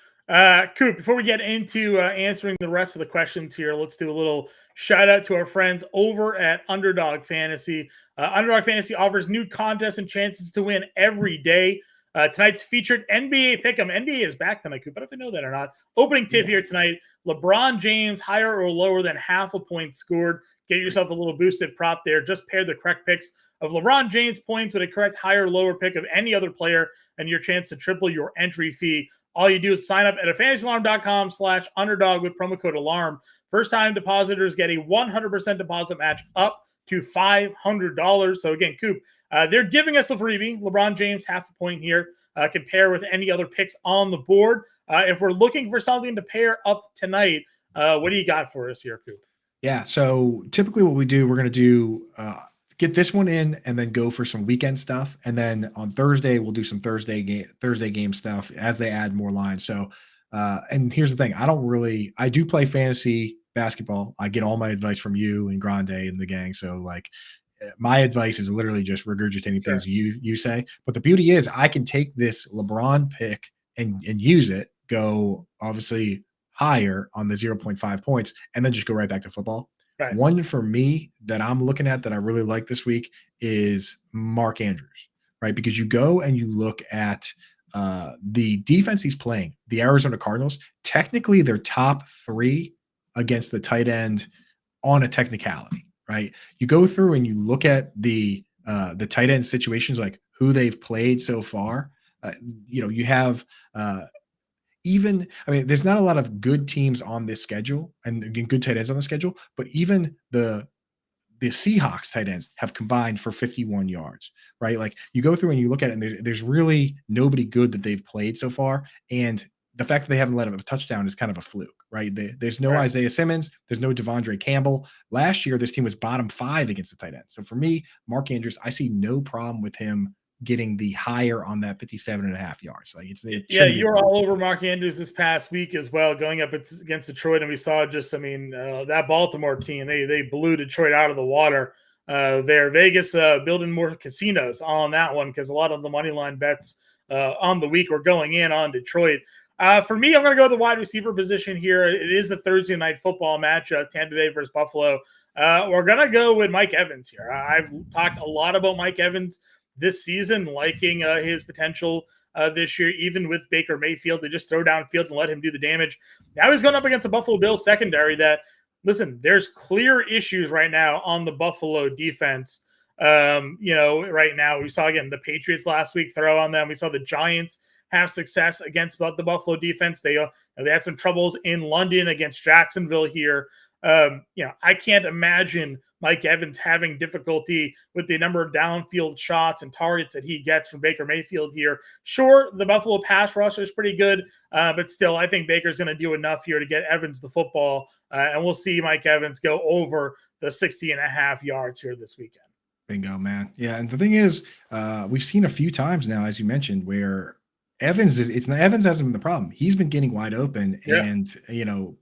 Coop, before we get into answering the rest of the questions here, let's do a little shout out to our friends over at Underdog Fantasy. Underdog Fantasy offers new contests and chances to win every day. Tonight's featured NBA Pick'em. NBA is back tonight, Coop. I don't know if you know that or not. Opening tip here tonight, LeBron James higher or lower than half a point scored. Get yourself a little boosted prop there. Just pair the correct picks of LeBron James points with a correct higher or lower pick of any other player and your chance to triple your entry fee. All you do is sign up at fantasyalarm.com/underdog with promo code ALARM. First-time depositors get a 100% deposit match up to $500. So, again, Coop, they're giving us a freebie. LeBron James, half a point here. Compare with any other picks on the board. If we're looking for something to pair up tonight, what do you got for us here, Coop? Yeah, so typically what we do, we're going to do get this one in and then go for some weekend stuff. And then on Thursday, we'll do some Thursday game stuff as they add more lines. So, and here's the thing. I do play fantasy basketball. I get all my advice from you and Grande and the gang. So like, my advice is literally just regurgitating things you say. But the beauty is I can take this LeBron pick and use it, go obviously higher on the 0.5 points, and then just go right back to football. Right. One for me that I'm looking at that I really like this week is Mark Andrews, right? Because you go and you look at the defense he's playing, the Arizona Cardinals, technically they're top 3 against the tight end on a technicality, right? You go through and you look at the tight end situations, like who they've played so far. You have there's not a lot of good teams on this schedule and good tight ends on the schedule, but even the Seahawks tight ends have combined for 51 yards, right? Like you go through and you look at it and there's really nobody good that they've played so far. And the fact that they haven't let up a touchdown is kind of a fluke, right? There's no Isaiah Simmons. There's no Devondre Campbell. Last year, this team was bottom 5 against the tight end. So for me, Mark Andrews, I see no problem with him getting the higher on that 57.5 yards. Like you were all over Mark Andrews this past week as well, going up against Detroit, and we saw that Baltimore team, they blew Detroit out of the water there. Vegas building more casinos on that one because a lot of the money line bets on the week were going in on Detroit. For me, I'm going to go to the wide receiver position here. It is the Thursday night football matchup, Tampa Bay versus Buffalo. We're going to go with Mike Evans here. I've talked a lot about Mike Evans this season, liking his potential this year, even with Baker Mayfield. They just throw downfield and let him do the damage. Now he's going up against a Buffalo Bills secondary that, listen, there's clear issues right now on the Buffalo defense. Right now we saw, again, the Patriots last week throw on them. We saw the Giants have success against the Buffalo defense. They had some troubles in London against Jacksonville here. I can't imagine Mike Evans having difficulty with the number of downfield shots and targets that he gets from Baker Mayfield here. Sure, the Buffalo pass rusher is pretty good, but still, I think Baker's going to do enough here to get Evans the football, and we'll see Mike Evans go over the 60.5 yards here this weekend. Bingo, man. Yeah, and the thing is, we've seen a few times now, as you mentioned, where Evans hasn't been the problem. He's been getting wide open, and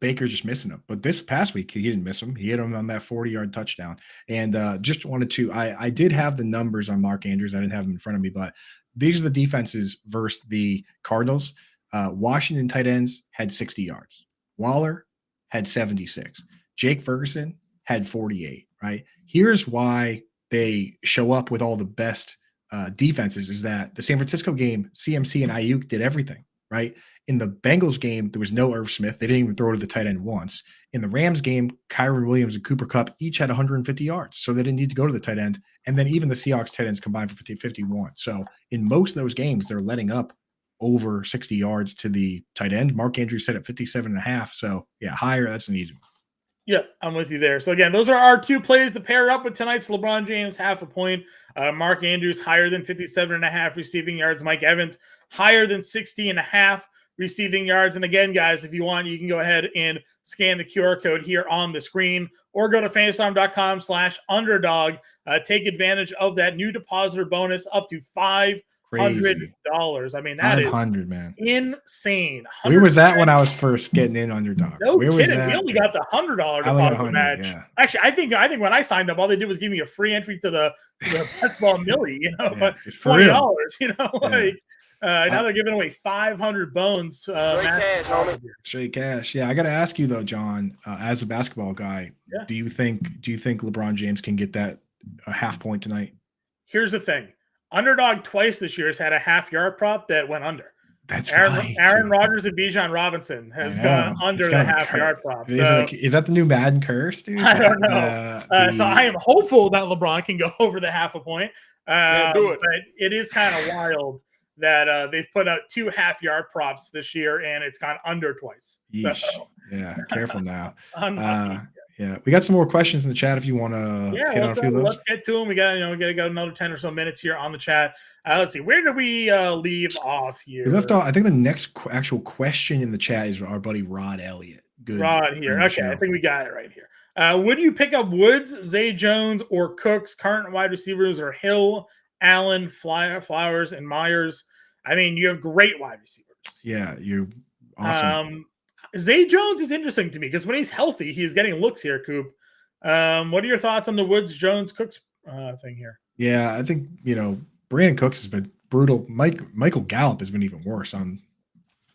Baker's just missing him. But this past week, he didn't miss him. He hit him on that 40-yard touchdown. And just wanted to, I did have the numbers on Mark Andrews. I didn't have them in front of me, but these are the defenses versus the Cardinals. Washington tight ends had 60 yards. Waller had 76. Jake Ferguson had 48. Right? Here's why they show up with all the best defenses is that the San Francisco game, CMC and Ayuk did everything, right? In the Bengals game, there was no Irv Smith. They didn't even throw to the tight end once. In the Rams game, Kyron Williams and Cooper Kupp each had 150 yards, so they didn't need to go to the tight end. And then even the Seahawks tight ends combined for 51. So in most of those games, they're letting up over 60 yards to the tight end. Mark Andrews said at 57.5. So yeah, higher, that's an easy one. Yeah, I'm with you there. So again, those are our two plays to pair up with tonight's LeBron James, 0.5 point. Mark Andrews higher than 57.5 receiving yards. Mike Evans higher than 60.5 receiving yards. And again, guys, if you want, you can go ahead and scan the QR code here on the screen or go to fantasy.com/underdog. Take advantage of that new depositor bonus up to $500. I mean, that 500, is man, insane. Where was that when I was first getting in Underdog? No Where kidding. was that? We only got the $100 deposit match. Yeah. Actually, I think when I signed up, all they did was give me a free entry to the best ball millie. But $20. Now they're giving away 500 bones. Straight cash, homie. Straight cash. Yeah, I got to ask you though, John, as a basketball guy, do you think LeBron James can get that a 0.5 point tonight? Here's the thing. Underdog twice this year has had a 0.5 yard prop that went under. That's Aaron Rodgers and Bijan Robinson has gone under the 0.5 yard prop. Is that the new Madden curse, dude? I don't know. So I am hopeful that LeBron can go over the 0.5 point. Do it. But it is kind of wild that they've put out 2 0.5 yard props this year and it's gone under twice. So, yeah, careful now. Yeah, we got some more questions in the chat if you want to hit on a few of those. Let's get to them. We got another 10 or so minutes here on the chat. Let's see, where did we leave off here? We left off. I think the next actual question in the chat is our buddy Rod Elliott. Good. Rod here. Okay, I think we got it right here. Would you pick up Woods, Zay Jones, or Cooks? Current wide receivers are Hill, Allen, Flowers, and Myers. I mean, you have great wide receivers. Yeah, you're awesome. Zay Jones is interesting to me because when he's healthy, he's getting looks here, Coop. What are your thoughts on the Woods, Jones, Cooks thing here. Yeah, I think Brandon Cooks has been brutal. Michael Gallup has been even worse.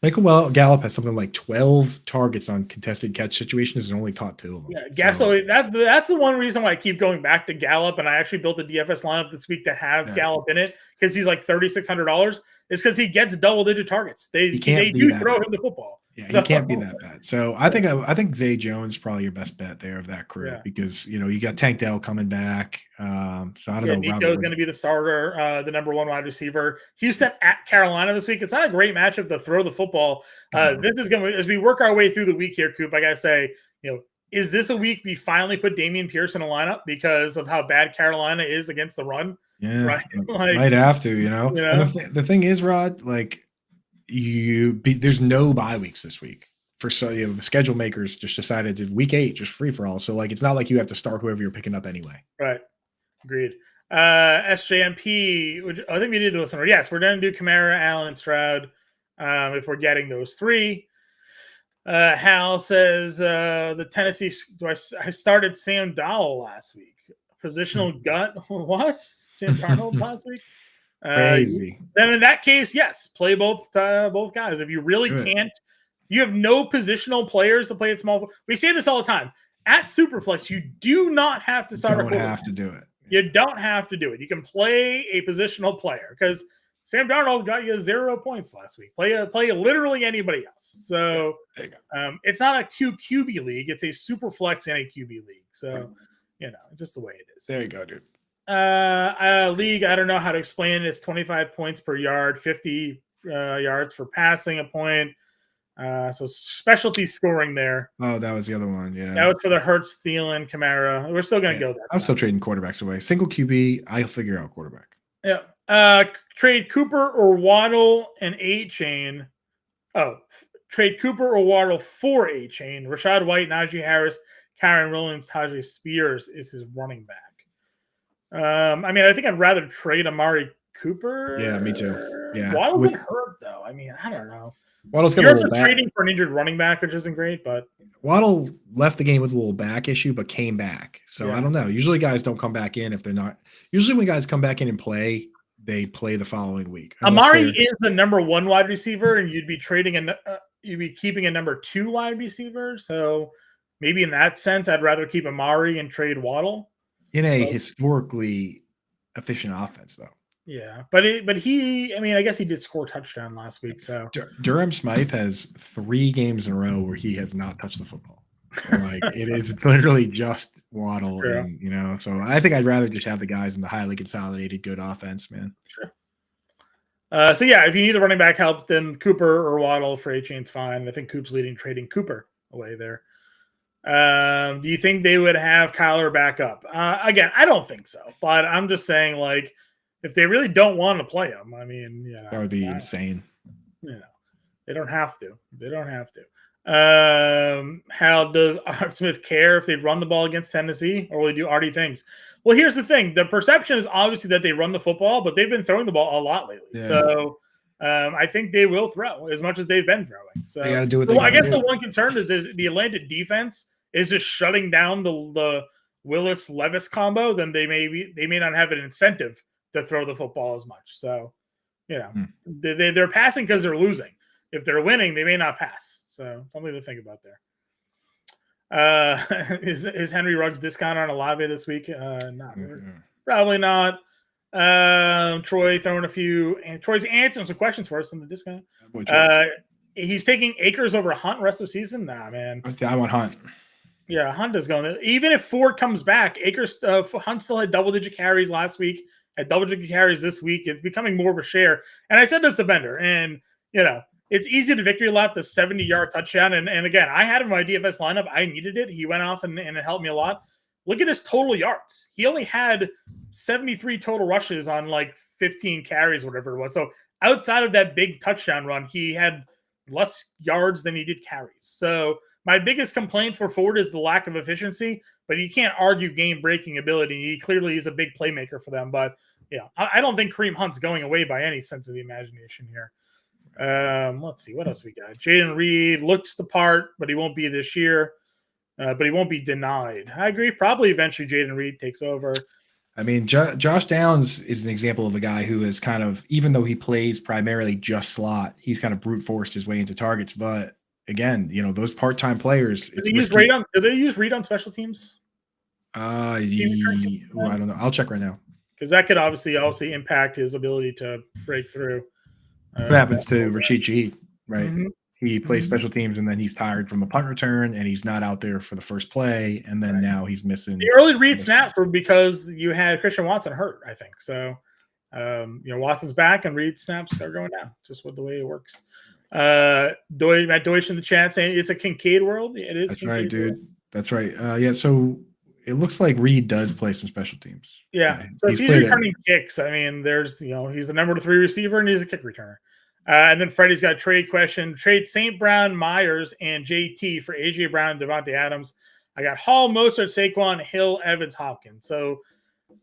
Gallup has something like 12 targets on contested catch situations and only caught 2 of them. Yeah, so that's the one reason why I keep going back to Gallup, and I actually built a DFS lineup this week that has Gallup in it because he's like $3,600. Is because he gets double-digit targets. They do throw him the football. Yeah, he can't be that bad. So I think Zay Jones is probably your best bet there of that crew because you got Tank Dell coming back. So I don't know. Nico's going to be the starter, the number 1 wide receiver. Houston at Carolina this week. It's not a great matchup to throw the football. This is going to, as we work our way through the week here, Coop. I gotta say, is this a week we finally put Dameon Pierce in a lineup because of how bad Carolina is against the run? Yeah, right. Might have to. And the thing is, Rod, there's no bye weeks this week the schedule makers just decided to week 8 just free for all. So it's not like you have to start whoever you're picking up anyway. Right. Agreed. SJMP, which I think we did listen. Yes, we're going to do Kamara, Allen, and Stroud if we're getting those 3. Hal says the Tennessee. I started Sam Dowell last week. Positional gut. What? Sam Darnold last week? Crazy. Then in that case, yes, play both guys. If you really can't, you have no positional players to play at small. We say this all the time. At Superflex, you do not have to start. You don't have to do it. You don't have to do it. You can play a positional player because Sam Darnold got you 0 points last week. Play literally anybody else. So it's not a QB league. It's a Superflex and a QB league. So just the way it is. There you go, dude. League, I don't know how to explain it. It's 25 points per yard, 50 yards for passing a point. So specialty scoring there. Oh, that was the other one. Yeah, that was for the Hurts, Thielen, Kamara. We're still gonna go that. I'm still trading quarterbacks away. Single QB, I'll figure out quarterback. Yeah. Trade Cooper or Waddle and A-Chain. Oh, trade Cooper or Waddle for A-Chain. Rashad White, Najee Harris, Karen Williams, Tajay Spears is his running back. I think I'd rather trade Amari Cooper. Yeah, me too. Yeah, Waddle's been hurt though. I don't know. Waddle's got You're also trading for an injured running back, which isn't great, but Waddle left the game with a little back issue, but came back. So I don't know. Usually guys don't come back in if they're not. Usually when guys come back in and play, they play the following week. Amari is the number 1 wide receiver, and you'd be keeping a number 2 wide receiver. So maybe in that sense, I'd rather keep Amari and trade Waddle. In a historically efficient offense, though. Yeah, but he, I guess he did score a touchdown last week. So Durham Smythe has 3 games in a row where he has not touched the football. It is literally just Waddle, and So I think I'd rather just have the guys in the highly consolidated good offense, man. Sure. If you need the running back help, then Cooper or Waddle for A-Chain's fine. I think Coop's leading trading Cooper away there. Do you think they would have Kyler back up? Again, I don't think so, but I'm just saying, if they really don't want to play him, that would be insane. They don't have to. How does Art Smith care if they run the ball against Tennessee, or will he do arty things? Well, here's the thing. The perception is obviously that they run the football, but they've been throwing the ball a lot lately. Yeah. So I think they will throw as much as they've been throwing. So they got to do it. I guess the one concern is the Atlanta defense is just shutting down the Willis-Levis combo. Then they may not have an incentive to throw the football as much. So, they're passing because they're losing. If they're winning, they may not pass. So something to think about there. Is Henry Ruggs discount on Olave this week? Not probably not. Troy throwing a few, and Troy's answering some questions for us in the discount. He's taking Akers over Hunt rest of the season. Nah, man. I want Hunt. Yeah, Hunt is going to. Even if Ford comes back, Hunt still had double-digit carries last week. Had double-digit carries this week. It's becoming more of a share. And I said this to Bender, and it's easy to victory lap the 70-yard touchdown. And again, I had him in my DFS lineup. I needed it. He went off and it helped me a lot. Look at his total yards. He only had 73 total rushes on 15 carries, whatever it was. So outside of that big touchdown run, he had less yards than he did carries. So my biggest complaint for Ford is the lack of efficiency, but you can't argue game-breaking ability. He clearly is a big playmaker for them, but I don't think Kareem Hunt's going away by any sense of the imagination here. Let's see what else we got. Jaden Reed looks the part, but he won't be this year. But he won't be denied. I agree. Probably eventually Jaden Reed takes over. I mean, Josh Downs is an example of a guy who is kind of, even though he plays primarily just slot, he's kind of brute forced his way into targets. But again, those part-time players, Do it's they use risky. Do they use read on special teams? I don't know. I'll check right now. Because that could obviously impact his ability to break through. What happens to Rashid Shaheed, right? Mm-hmm. He plays special teams, and then he's tired from a punt return, and he's not out there for the first play, and then now he's missing. The early read snaps were because you had Christian Watson hurt, I think. So, Watson's back, and read snaps are going down. Just with the way it works. Matt Deutsch in the chat saying it's a Kincaid world. It is. That's Kincaid right, dude. world. That's right. Yeah. So it looks like Reed does play some special teams. Yeah. So if he's returning kicks, I mean, there's he's the number 3 receiver, and he's a kick returner. And then Freddie's got a trade question. Trade St. Brown, Myers, and JT for A.J. Brown and Devontae Adams. I got Hall, Mostert, Saquon, Hill, Evans, Hopkins. So,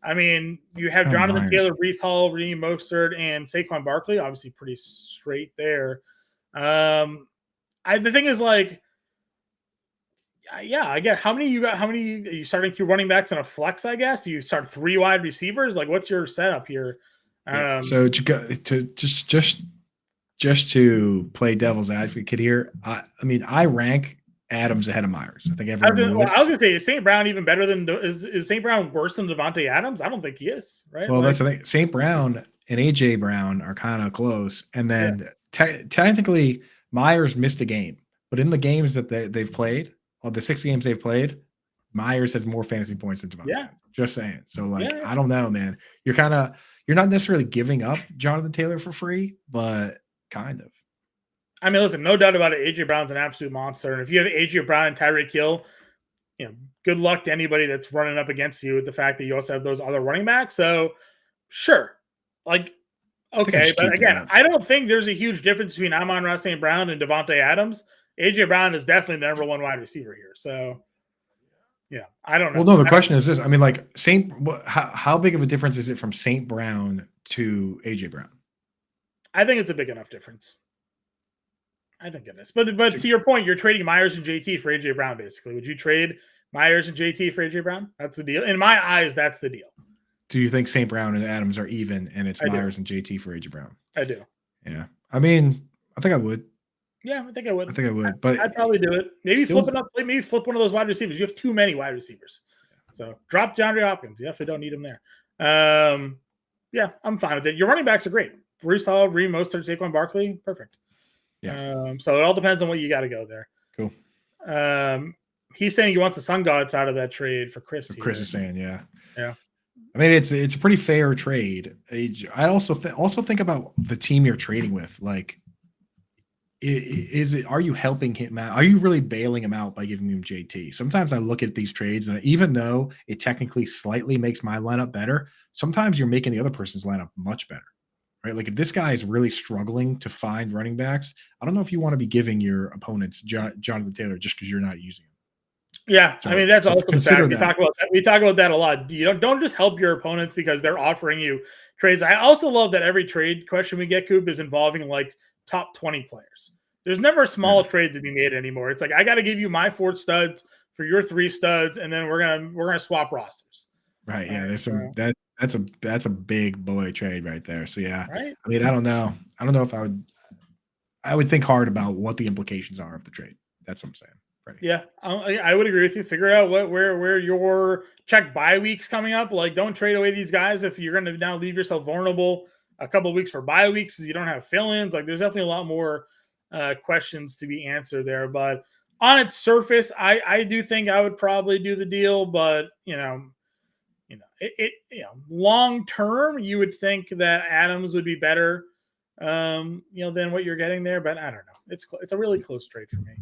I mean, you have Jonathan Taylor, Breece Hall, Raheem Mostert, and Saquon Barkley. Obviously pretty straight there. The thing is, like, I get how many you got? How many are you starting 2 running backs and a flex? I guess you start 3 wide receivers. Like, what's your setup here? So just to play devil's advocate here, I mean, I rank Adams ahead of Myers. I think everyone. I was going to say, is St. Brown even better than is St. Brown worse than Devontae Adams? I don't think he is. Right. Well, that's the thing. St. Brown and AJ Brown are kind of close, and then technically Myers missed a game, but in the games that they've played, of the 6 games they've played, Myers has more fantasy points than Devontae. Yeah. Just saying. So, like, I don't know, man. You're not necessarily giving up Jonathan Taylor for free, but kind of. I mean, listen, no doubt about it. AJ Brown's an absolute monster, and if you have AJ Brown and Tyreek Hill, good luck to anybody that's running up against you with the fact that you also have those other running backs. So, sure, like, okay, but again, I don't think there's a huge difference between Amon-Ra St. Brown and Devontae Adams. AJ Brown is definitely the number 1 wide receiver here. So, yeah, I don't know. Well, no, the question is this. I mean, like, how big of a difference is it from St. Brown to AJ Brown? I think it's a big enough difference. I think it is. But to your point, you're trading Myers and JT for AJ Brown, basically. Would you trade Myers and JT for AJ Brown? That's the deal. In my eyes, that's the deal. Do you think St. Brown and Adams are even, and it's Myers and JT for AJ Brown? I do. Yeah. I mean, I think I would. Yeah, I think I would. But I'd probably do it. Maybe flip one of those wide receivers. You have too many wide receivers. So drop DeAndre Hopkins. You definitely don't need him there. Yeah, I'm fine with it. Your running backs are great. Breece Hall, Raheem Mostert, Saquon Barkley, perfect. Yeah. So it all depends on what you got to go there. Cool. He's saying he wants the Sun Gods out of that trade for Chris. Chris is saying, yeah. I mean, it's a pretty fair trade. I also think about the team you're trading with. Like, are you helping him out? Are you really bailing him out by giving him JT? Sometimes I look at these trades, and even though it technically slightly makes my lineup better, sometimes you're making the other person's lineup much better, right? Like, if this guy is really struggling to find running backs, I don't know if you want to be giving your opponents Jonathan Taylor just because you're not using him. Yeah, so, I mean, that's also the fact. We talk about that a lot. You don't just help your opponents because they're offering you trades. I also love that every trade question we get, Coop, is involving like top 20 players. There's never a small trade to be made anymore. It's like, I got to give you my 4 studs for your 3 studs, and then we're gonna swap rosters. Right. Yeah. There's some that's a big boy trade right there. So yeah. Right? I mean, I don't know if I would think hard about what the implications are of the trade. That's what I'm saying. Right. Yeah, I would agree with you. Figure out where your check bye weeks coming up. Like, don't trade away these guys if you're going to now leave yourself vulnerable a couple of weeks for bye weeks because you don't have fill-ins. Like, there's definitely a lot more questions to be answered there. But on its surface, I do think I would probably do the deal. But long term, you would think that Adams would be better, than what you're getting there. But I don't know. It's a really close trade for me.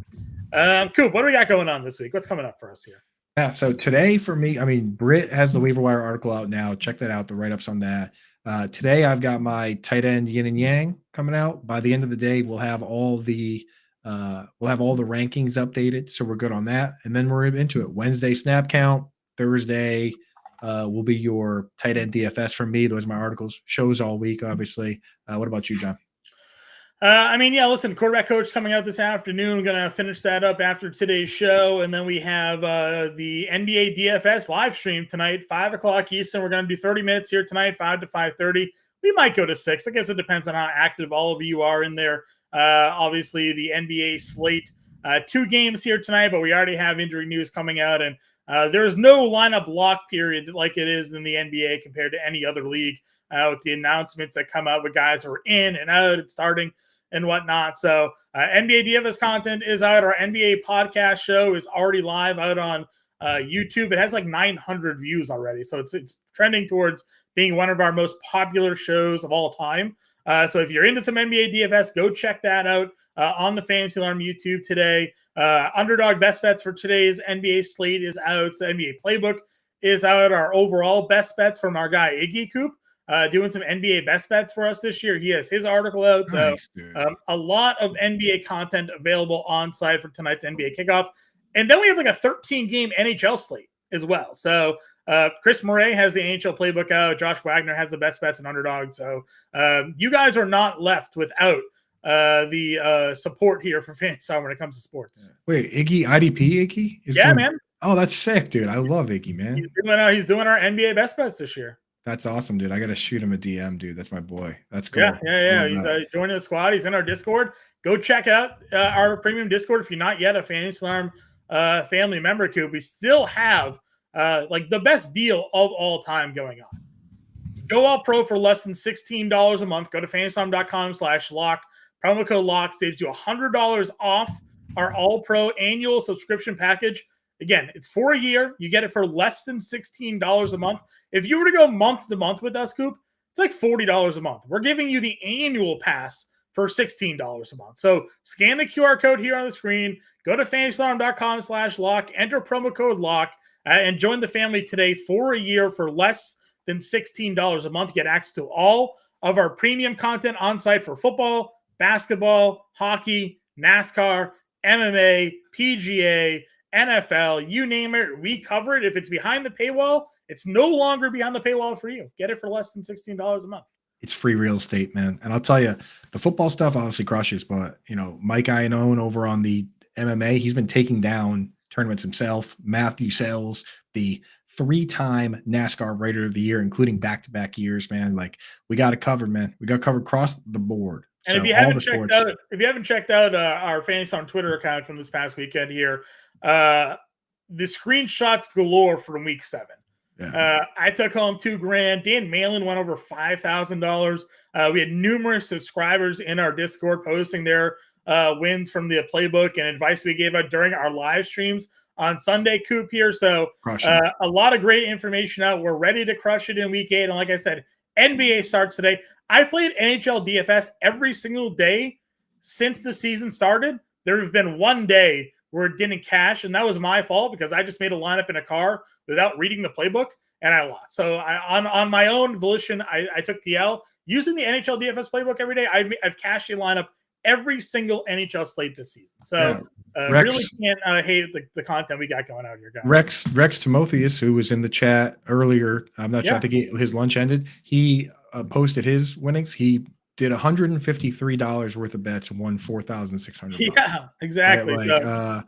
Coop, what do we got going on this week? What's coming up for us here? Yeah, so today for me, I mean, Britt has the Waiver Wire article out now. Check that out, the write-ups on that. Today I've got my tight end yin and yang coming out. By the end of the day, we'll have all the rankings updated, so we're good on that. And then we're into it. Wednesday snap count, Thursday will be your tight end DFS from me. Those are my articles. Shows all week, obviously. What about you, John? Listen, quarterback coach coming out this afternoon. Going to finish that up after today's show. And then we have the NBA DFS live stream tonight, 5 o'clock Eastern. We're going to do 30 minutes here tonight, 5 to 5:30. We might go to 6. I guess it depends on how active all of you are in there. Obviously, the NBA slate, 2 games here tonight, but we already have injury news coming out. And there is no lineup lock period like it is in the NBA compared to any other league with the announcements that come out with guys who are in and out and starting and whatnot. So NBA DFS content is out. Our NBA podcast show is already live out on YouTube. It has like 900 views already. So it's trending towards being one of our most popular shows of all time. So if you're into some NBA DFS, go check that out on the Fantasy Alarm YouTube today. Underdog best bets for today's NBA slate is out. So NBA playbook is out. Our overall best bets from our guy Iggy Coop. Doing some NBA best bets for us this year. He has his article out. Nice, so a lot of NBA content available on site for tonight's NBA kickoff. And then we have like a 13-game NHL slate as well. So Chris Murray has the NHL playbook out. Josh Wagner has the best bets and underdog. So you guys are not left without the support here for Fantasy when it comes to sports. Wait, Iggy, IDP Iggy? Man. Oh, that's sick, dude. I love Iggy, man. He's doing our NBA best bets this year. That's awesome, dude. I got to shoot him a DM, dude. That's my boy. That's cool. Yeah. He's joining the squad. He's in our Discord. Go check out our premium Discord if you're not yet a Fantasy Alarm family member, Coop. We still have like the best deal of all time going on. Go All Pro for less than $16 a month. Go to fantasyalarm.com/lock. Promo code LOCK saves you $100 off our All Pro annual subscription package. Again, it's for a year. You get it for less than $16 a month. If you were to go month to month with us, Coop, it's like $40 a month. We're giving you the annual pass for $16 a month. So scan the QR code here on the screen. Go to fantasyalarm.com/lock. Enter promo code LOCK and join the family today for a year for less than $16 a month. Get access to all of our premium content on site for football, basketball, hockey, NASCAR, MMA, PGA, NFL, you name it, we cover it. If it's behind the paywall, it's no longer behind the paywall for you. Get it for less than $16 a month. It's free real estate, man. And I'll tell you, the football stuff obviously crushes, but Mike Iannone over on the MMA, he's been taking down tournaments himself. Matthew Sells, the 3-time NASCAR Writer of the Year, including back-to-back years, man. Like, we got it covered, man. We got covered across the board. And so if you haven't checked out our Fantasy on Twitter account from this past weekend here, the screenshots galore from week 7. Yeah. I took home $2,000. Dan Malin went over $5,000. We had numerous subscribers in our Discord posting their wins from the playbook and advice we gave out during our live streams on Sunday, Coop here. So a lot of great information out. We're ready to crush it in week 8. And like I said, NBA starts today. I played NHL DFS every single day since the season started. There have been one day where it didn't cash, and that was my fault because I just made a lineup in a car without reading the playbook, and I lost. So on my own volition, I took the L. Using the NHL DFS playbook every day, I've cashed a lineup every single NHL slate this season. So really can't hate the content we got going out here, guys. Rex Timotheus, who was in the chat earlier, I'm not sure, I think his lunch ended. He posted his winnings. He did $153 worth of bets and won $4,600. Yeah, exactly. Right?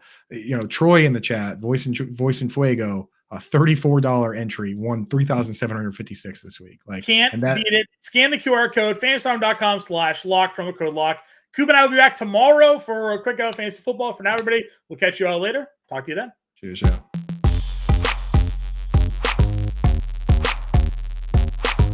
Troy in the chat, Voice in Fuego, a $34 entry, won $3,756 this week. Like, can't beat it. Scan the QR code, fantasyalarm.com/lock, promo code LOCK. Coop and I will be back tomorrow for a quick out fantasy football. For now, everybody, we'll catch you all later. Talk to you then. Cheers, y'all.